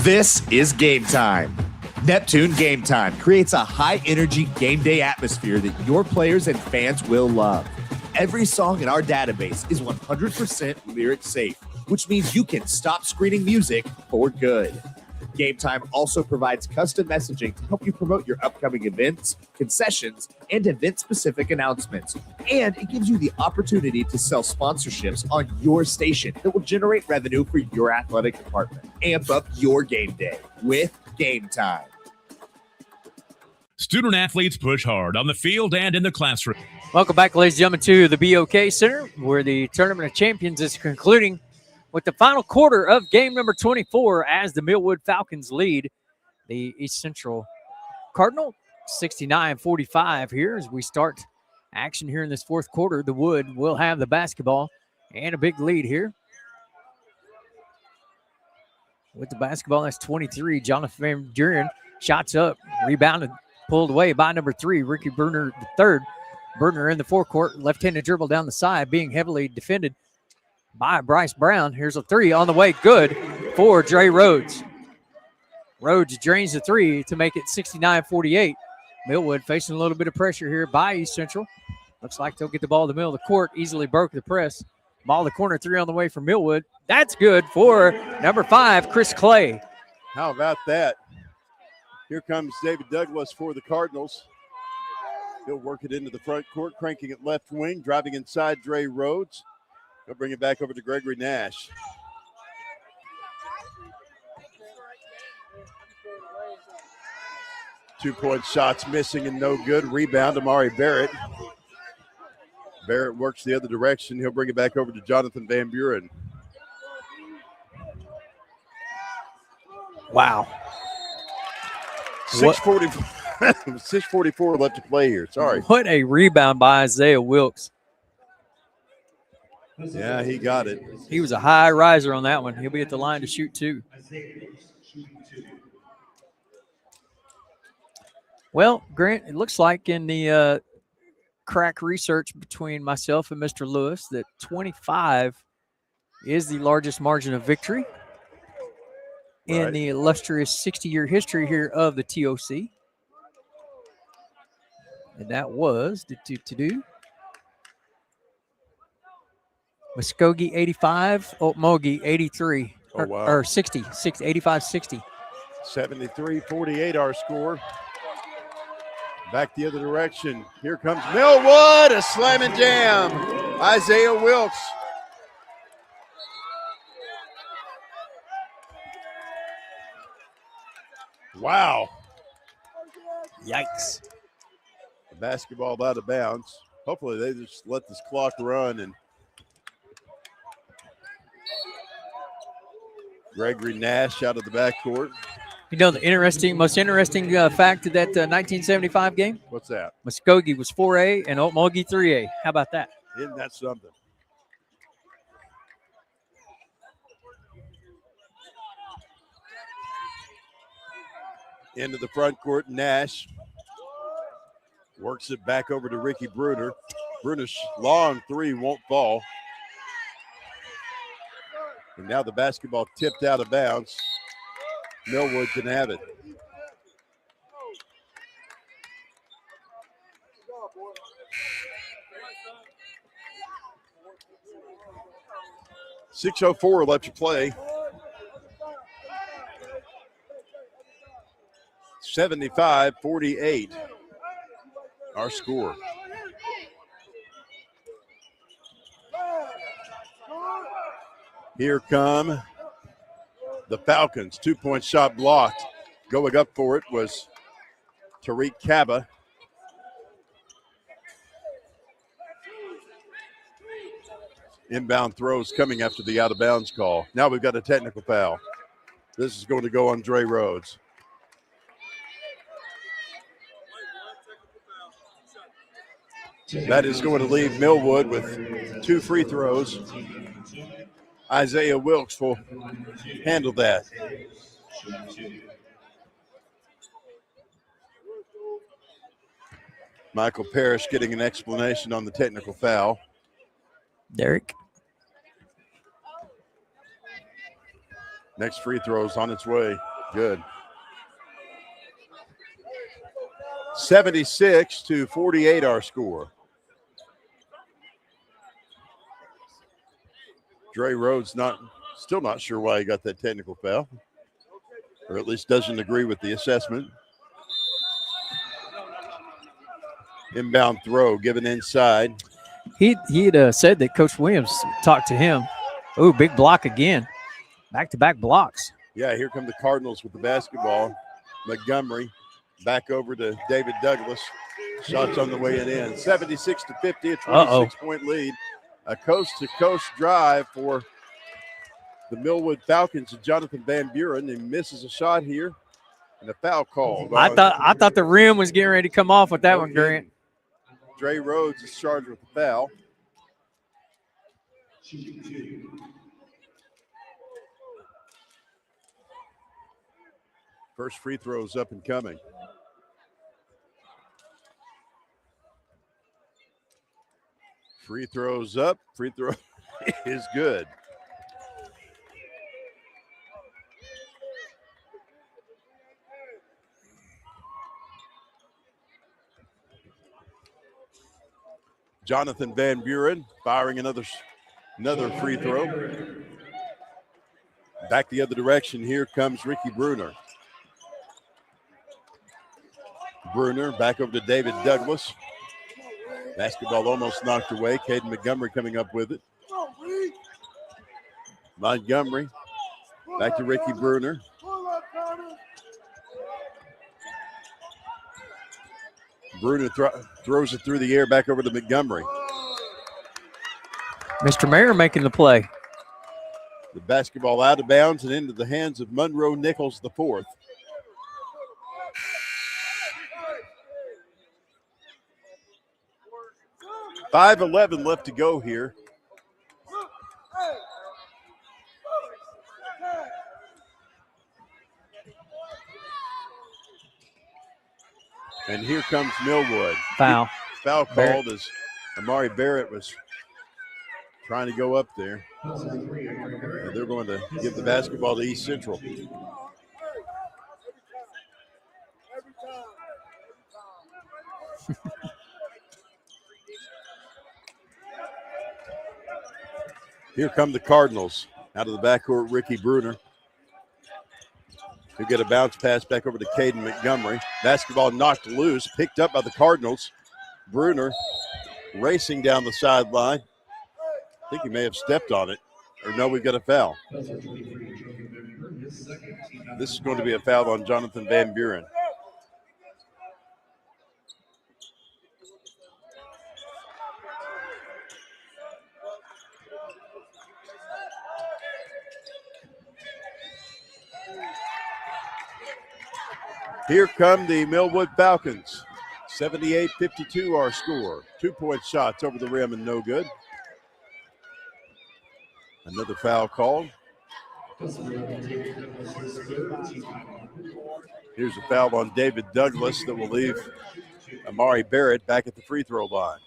This is Game Time. Neptune Game Time creates a high-energy game day atmosphere that your players and fans will love. Every song in our database is 100% lyric safe, which means you can stop screening music for good. Game Time also provides custom messaging to help you promote your upcoming events, concessions, and event-specific announcements. And it gives you the opportunity to sell sponsorships on your station that will generate revenue for your athletic department. Amp up your game day with Game Time. Student athletes push hard on the field and in the classroom. Welcome back, ladies and gentlemen, to the BOK Center, where the Tournament of Champions is concluding with the final quarter of game number 24 as the Millwood Falcons lead the East Central Cardinal 69-45 here as we start action here in this fourth quarter. The Wood will have the basketball and a big lead here. With the basketball, that's 23. Jonathan Van Duren shots up, rebounded, pulled away by number 3, Ricky Bruner III. Bruner in the forecourt, left-handed dribble down the side, being heavily defended by Bryce Brown. Here's a three on the way, good for Dre Rhodes. Rhodes drains the three to make it 69-48. Millwood facing a little bit of pressure here by East Central. Looks like they'll get the ball in the middle of the court, easily broke the press. Ball in the corner, three on the way for Millwood. That's good for number 5, Chris Clay. How about that? Here comes David Douglas for the Cardinals. He'll work it into the front court, cranking it left wing, driving inside Dre Rhodes. He'll bring it back over to Gregory Nash. Two-point shots missing and no good. Rebound, Amari Barrett. Barrett works the other direction. He'll bring it back over to Jonathan Van Buren. Wow. 6:44 left to play here. Sorry. What a rebound by Isaiah Wilkes. Yeah, he got it. He was a high riser on that one. He'll be at the line to shoot two. Well, Grant, it looks like in the crack research between myself and Mr. Lewis that 25 is the largest margin of victory in the illustrious 60-year history here of the TOC. And that was Muskogee 85, Okmulgee 83. Oh, wow. Or 60, 85-60. 73-48 our score. Back the other direction. Here comes Millwood, a slam and jam. Isaiah Wilkes. Wow. Yikes. The basketball out of bounds. Hopefully they just let this clock run. And Gregory Nash out of the backcourt. You know the most interesting fact of that 1975 game? What's that? Muskogee was 4A and Okmulgee 3A. How about that? Isn't that something? Into the front court, Nash works it back over to Ricky Bruner. Bruner's long three won't fall. And now the basketball tipped out of bounds. Millwood can have it. .604 left to play. 75-48, our score. Here come the Falcons. 2-point shot blocked. Going up for it was Tariq Kaba. Inbound throws coming after the out-of-bounds call. Now we've got a technical foul. This is going to go on Dre Rhodes. That is going to leave Millwood with 2 free throws. Isaiah Wilkes will handle that. Michael Parrish getting an explanation on the technical foul. Derek. Next free throw is on its way. Good. 76-48 our score. Dre Rhodes still not sure why he got that technical foul, or at least doesn't agree with the assessment. Inbound throw given inside. He had said that Coach Williams talked to him. Ooh, big block again. Back-to-back blocks. Yeah, here come the Cardinals with the basketball. Montgomery back over to David Douglas. Shots on the way and in. 76-50, a 26-point lead. A coast-to-coast drive for the Millwood Falcons and Jonathan Van Buren. He misses a shot here and a foul call. I thought the rim was getting ready to come off with that one, Grant. Dre Rhodes is charged with the foul. First free throw is up and coming. Free throws up. Free throw is good. Jonathan Van Buren firing another free throw. Back the other direction. Here comes Ricky Bruner. Bruner back over to David Douglas. Basketball almost knocked away. Caden Montgomery coming up with it. Montgomery back to Ricky Bruner. Bruner throws it through the air back over to Montgomery. Mr. Mayer making the play. The basketball out of bounds and into the hands of Monroe Nichols IV. .5:11 left to go here. And here comes Millwood. Foul. foul called as Amari Barrett was trying to go up there. And they're going to give the basketball to East Central. Here come the Cardinals. Out of the backcourt, Ricky Bruner. He'll get a bounce pass back over to Caden Montgomery. Basketball knocked loose, picked up by the Cardinals. Bruner racing down the sideline. I think he may have stepped on it. Or no, we've got a foul. This is going to be a foul on Jonathan Van Buren. Here come the Millwood Falcons. 78-52 our score. 2-point shots over the rim and no good. Another foul called. Here's a foul on David Douglas that will leave Amari Barrett back at the free throw line.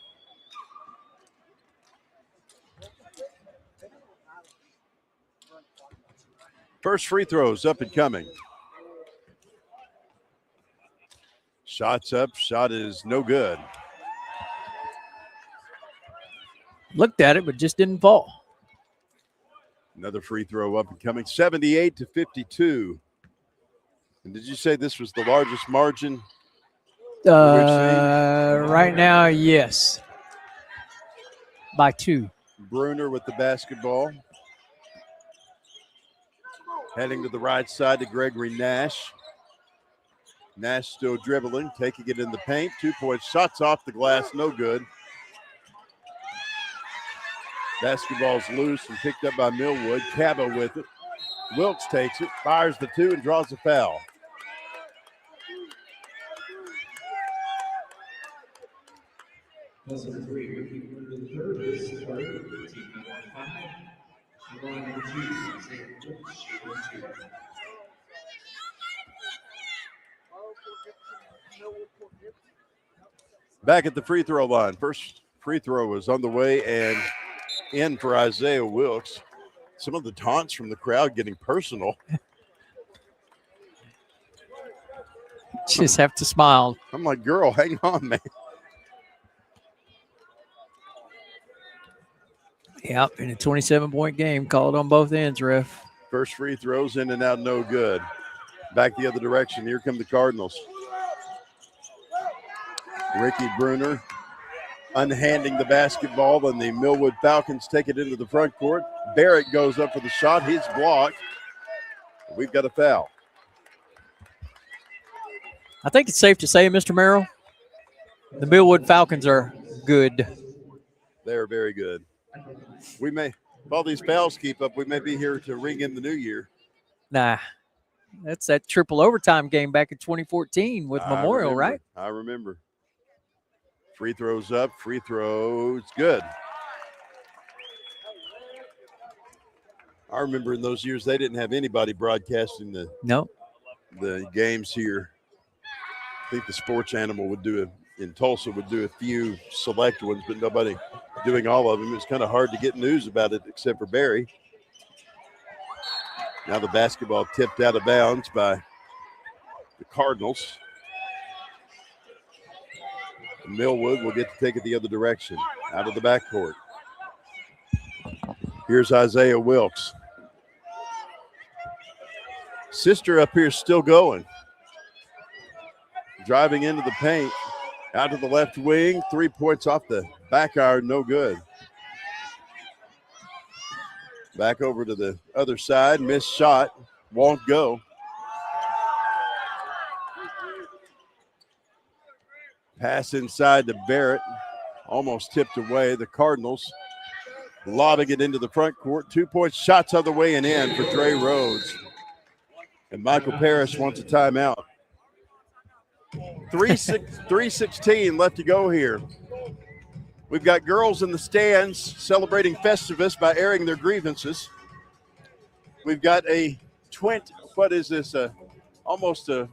First free throws up and coming. Shots up, shot is no good. Looked at it, but just didn't fall. Another free throw up and coming, 78-52. And did you say this was the largest margin we've seen? Right now, yes. By 2. Bruner with the basketball. Heading to the right side to Gregory Nash. Nash still dribbling, taking it in the paint. 2-point shots off the glass, no good. Basketball's loose and picked up by Millwood. Cabo with it. Wilkes takes it, fires the 2, and draws a foul. Back at the free throw line. First free throw was on the way and in for Isaiah Wilkes. Some of the taunts from the crowd getting personal. Just have to smile. I'm like, girl, hang on, man. Yep, in a 27-point game called on both ends, ref. First free throws in and out, no good. Back the other direction. Here come the Cardinals. Ricky Bruner unhanding the basketball, and the Millwood Falcons take it into the front court. Barrett goes up for the shot. He's blocked. We've got a foul. I think it's safe to say, Mr. Merrill, the Millwood Falcons are good. They're very good. We may, if all these fouls keep up, we may be here to ring in the new year. Nah, that's that triple overtime game back in 2014 with Memorial, right? I remember. Free throws up, free throws good. I remember in those years they didn't have anybody broadcasting the games here. I think the Sports Animal would do in Tulsa would do a few select ones, but nobody doing all of them. It's kind of hard to get news about it except for Barry. Now the basketball tipped out of bounds by the Cardinals. Millwood will get to take it the other direction, out of the backcourt. Here's Isaiah Wilkes. Sister up here still going. Driving into the paint, out to the left wing, 3 points off the back iron, no good. Back over to the other side, missed shot, won't go. Pass inside to Barrett, almost tipped away. The Cardinals lobbing it into the front court. 2 point shots other way and in for Dre Rhodes. And Michael Parrish wants a timeout. 3:16 left to go here. We've got girls in the stands celebrating Festivus by airing their grievances. We've got almost a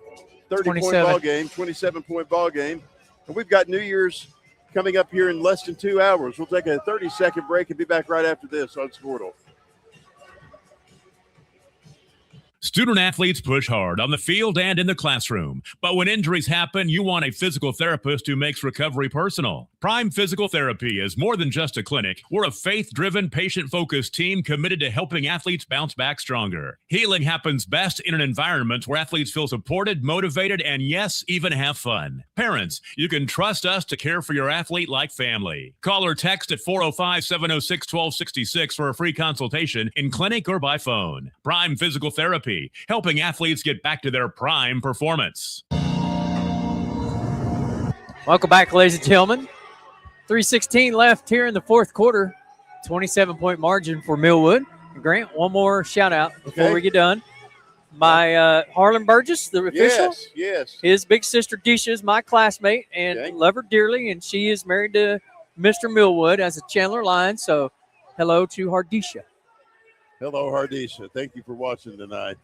30-point ball game, 27-point ball game. And we've got New Year's coming up here in less than 2 hours. We'll take a 30-second break and be back right after this on Squirtle. Student athletes push hard on the field and in the classroom. But when injuries happen, you want a physical therapist who makes recovery personal. Prime Physical Therapy is more than just a clinic. We're a faith-driven, patient-focused team committed to helping athletes bounce back stronger. Healing happens best in an environment where athletes feel supported, motivated, and yes, even have fun. Parents, you can trust us to care for your athlete like family. Call or text at 405-706-1266 for a free consultation in clinic or by phone. Prime Physical Therapy, helping athletes get back to their prime performance. Welcome back, ladies and gentlemen. 3:16 left here in the fourth quarter. 27-point margin for Millwood. Grant, one more shout-out before we get done. My Harlan Burgess, the official. Yes. His big sister, Disha, is my classmate, and love her dearly, and she is married to Mr. Millwood as a Chandler Lion, so hello to Hardisha. Hello, Hardisha. Thank you for watching tonight.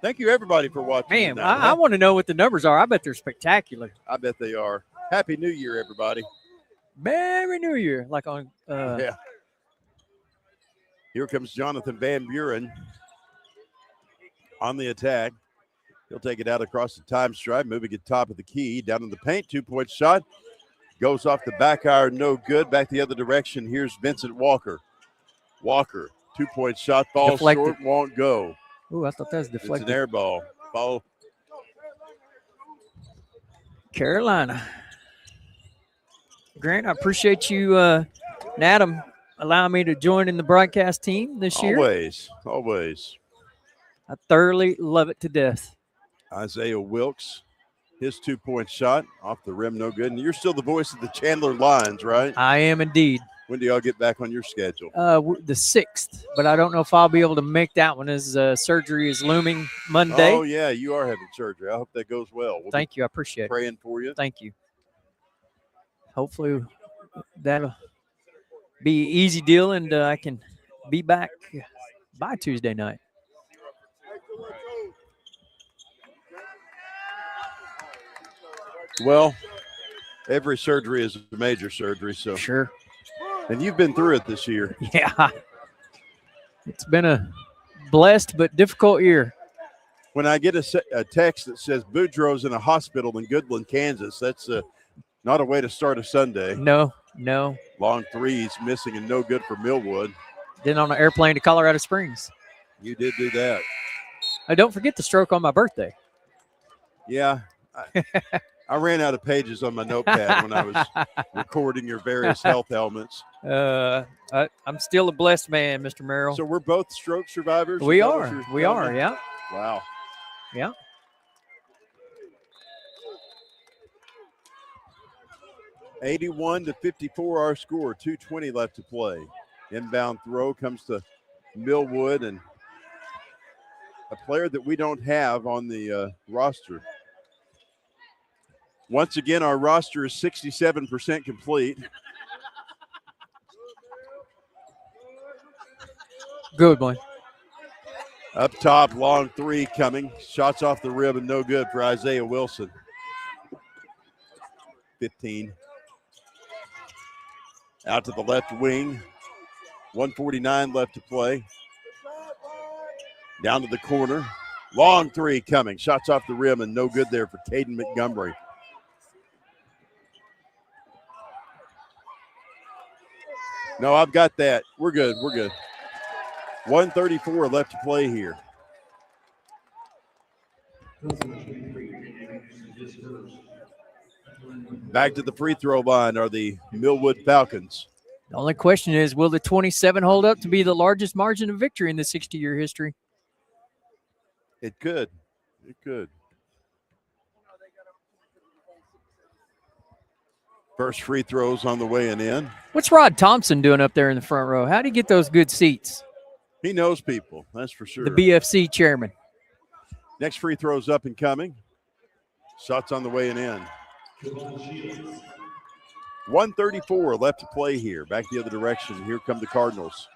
Thank you, everybody, for watching Man, tonight. I want to know what the numbers are. I bet they're spectacular. I bet they are. Happy New Year, everybody. Merry New Year. Like on yeah. Here comes Jonathan Van Buren on the attack. He'll take it out across the time stripe, moving it top of the key, down in the paint, 2-point shot. Goes off the back iron, no good. Back the other direction. Here's Vincent Walker. Walker, 2-point shot, ball Deflected. short, won't go. Ooh, I thought that was deflected. It's an air ball. Ball. Carolina. Grant, I appreciate you and Adam allowing me to join in the broadcast team this year. Always. I thoroughly love it to death. Isaiah Wilkes, his 2-point shot off the rim, no good. And you're still the voice of the Chandler Lions, right? I am indeed. When do y'all get back on your schedule? The 6th, but I don't know if I'll be able to make that one as surgery is looming Monday. Oh, yeah, you are having surgery. I hope that goes well. We'll Thank you. I appreciate it. Praying for you. Thank you. Hopefully that'll be an easy deal, and I can be back by Tuesday night. Well, every surgery is a major surgery, so sure. And you've been through it this year. Yeah. It's been a blessed but difficult year. When I get a text that says Boudreaux's in a hospital in Goodland, Kansas, that's not a way to start a Sunday. No. Long threes missing and no good for Millwood. Then on an airplane to Colorado Springs. You did do that. Don't forget the stroke on my birthday. Yeah. I ran out of pages on my notepad when I was recording your various health ailments. I'm still a blessed man, Mr. Merrill. So we're both stroke survivors? We are, yeah. Wow. Yeah. (81-54) our score, 2:20 left to play. Inbound throw comes to Millwood, and a player that we don't have on the roster. Once again, our roster is 67% complete. Good one. Up top, long three coming. Shots off the rim and no good for Isaiah Wilson. 15. Out to the left wing. 1:49 left to play. Down to the corner. Long three coming. Shots off the rim and no good there for Caden Montgomery. No, I've got that. We're good. 1:34 left to play here. Back to the free throw line are the Millwood Falcons. The only question is, will the 27 hold up to be the largest margin of victory in the 60-year history? It could. First free throws on the way and in. What's Rod Thompson doing up there in the front row? How did he get those good seats? He knows people, that's for sure. The BFC chairman. Next free throw's up and coming. Shots on the way and in. 1:34 left to play here. Back the other direction. Here come the Cardinals.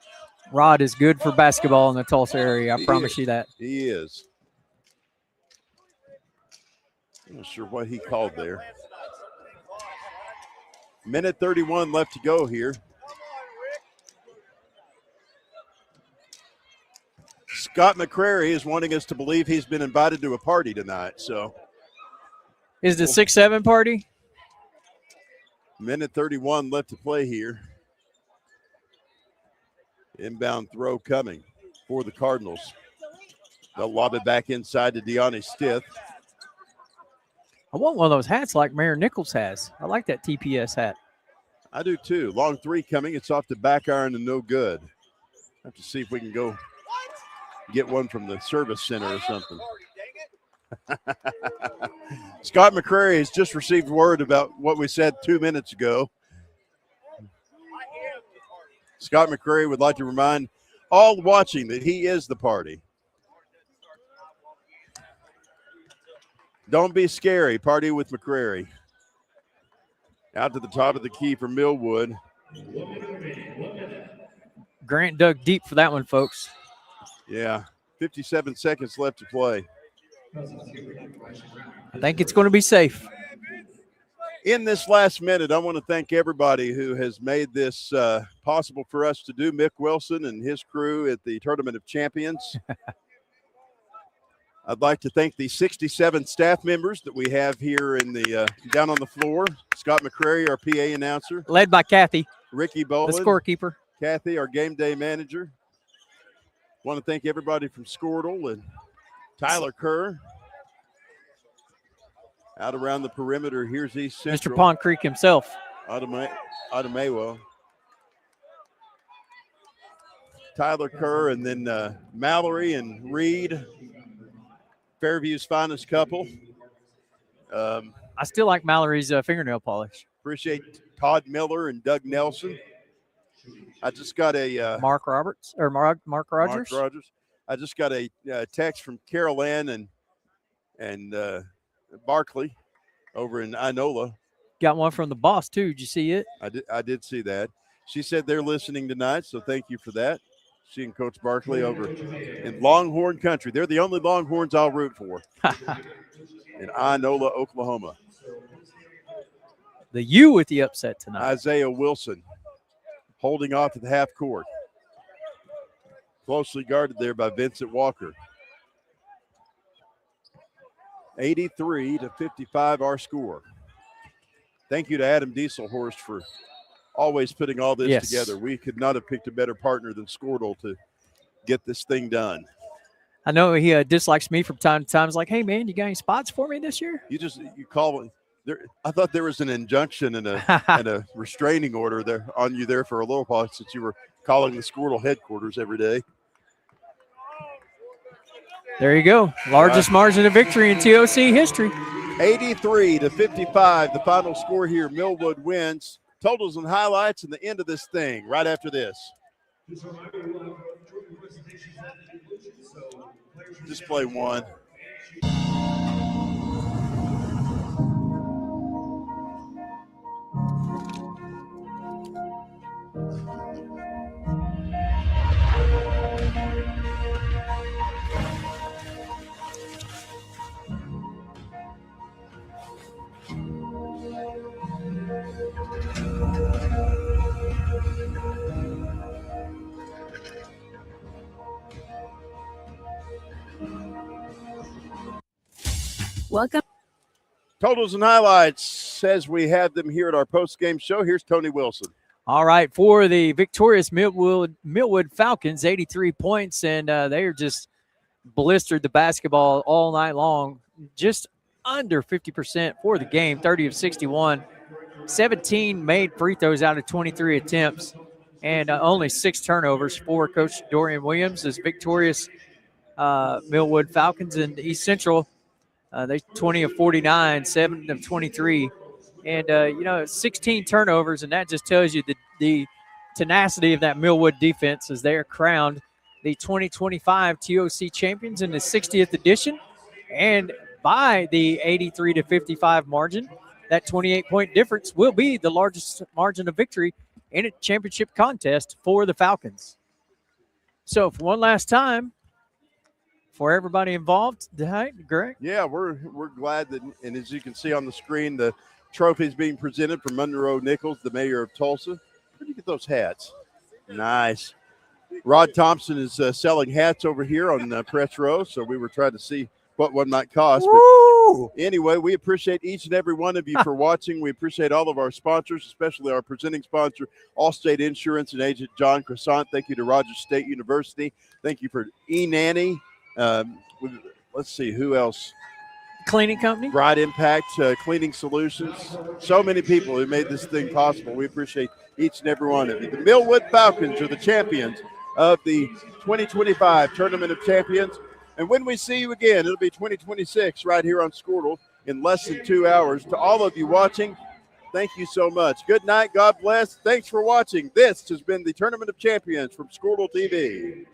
Rod is good for basketball in the Tulsa area. I promise you that. He is. I'm not sure what he called there. Minute 31 left to go here. Scott McCrary is wanting us to believe he's been invited to a party tonight. So, is the 6-7 party? Minute 31 left to play here. Inbound throw coming for the Cardinals. They'll lob it back inside to Deani Stith. I want one of those hats like Mayor Nichols has. I like that TPS hat. I do too. Long three coming. It's off the back iron and no good. Have to see if we can go get one from the service center or something. Scott McCrary has just received word about what we said 2 minutes ago. Scott McCrary would like to remind all watching that he is the party. Don't be scary. Party with McCrary. Out to the top of the key for Millwood. Grant dug deep for that one, folks. Yeah, 57 seconds left to play. I think it's going to be safe. In this last minute, I want to thank everybody who has made this possible for us to do. Mick Wilson and his crew at the Tournament of Champions. I'd like to thank the 67 staff members that we have here in the down on the floor. Scott McCrary, our PA announcer. Led by Kathy. Ricky Boland. The scorekeeper. Kathy, our game day manager. Want to thank everybody from Squirtle and Tyler Kerr. Out around the perimeter, here's East Central. Mr. Pond Creek himself. Adamawa. Tyler Kerr, and then Mallory and Reed. Fairview's finest couple. I still like Mallory's fingernail polish. Appreciate Todd Miller and Doug Nelson. I just got a Mark Roberts or Mark Rogers. Mark Rogers. I just got a text from Carol Ann and Barkley over in Inola. Got one from the boss too. Did you see it? I did see that. She said they're listening tonight, so thank you for that. She and Coach Barkley over in Longhorn country. They're the only Longhorns I'll root for in Inola, Oklahoma. The U with the upset tonight. Isaiah Wilson holding off at the half court. Closely guarded there by Vincent Walker. 83-55 our score. Thank you to Adam Dieselhorst for always putting all this together. We could not have picked a better partner than Squirtle to get this thing done. I know he dislikes me from time to time. He's like, hey, man, you got any spots for me this year? You call there. I thought there was an injunction and a restraining order there on you there for a little while since you were calling the Squirtle headquarters every day. There you go. Largest margin of victory in TOC history. 83-55, the final score here. Millwood wins. Totals and highlights and the end of this thing right after this. Display one. Welcome. Totals and highlights as we have them here at our post-game show. Here's Tony Wilson. All right, for the victorious Millwood Falcons, 83 points, and they are just blistered the basketball all night long. Just under 50% for the game, 30 of 61. 17 made free throws out of 23 attempts, and only 6 turnovers for Coach Dorian Williams. As victorious Millwood Falcons in East Central. They 20 of 49, 7 of 23. And, 16 turnovers, and that just tells you the tenacity of that Millwood defense as they are crowned the 2025 TOC champions in the 60th edition. And by the 83-55 margin, that 28-point difference will be the largest margin of victory in a championship contest for the Falcons. So for one last time, for everybody involved, Greg? Yeah, we're glad that, and as you can see on the screen, the trophies being presented from Monroe Nichols, the mayor of Tulsa. Where'd you get those hats? Nice. Rod Thompson is selling hats over here on press row, so we were trying to see what one might cost. But anyway, we appreciate each and every one of you for watching. We appreciate all of our sponsors, especially our presenting sponsor, Allstate Insurance and Agent John Croissant. Thank you to Rogers State University. Thank you for eNanny. Let's see, who else? Cleaning company. Bright Impact Cleaning Solutions. So many people who made this thing possible. We appreciate each and every one of you. The Millwood Falcons are the champions of the 2025 Tournament of Champions. And when we see you again, it'll be 2026 right here on Squirtle in less than 2 hours. To all of you watching, thank you so much. Good night. God bless. Thanks for watching. This has been the Tournament of Champions from Squirtle TV.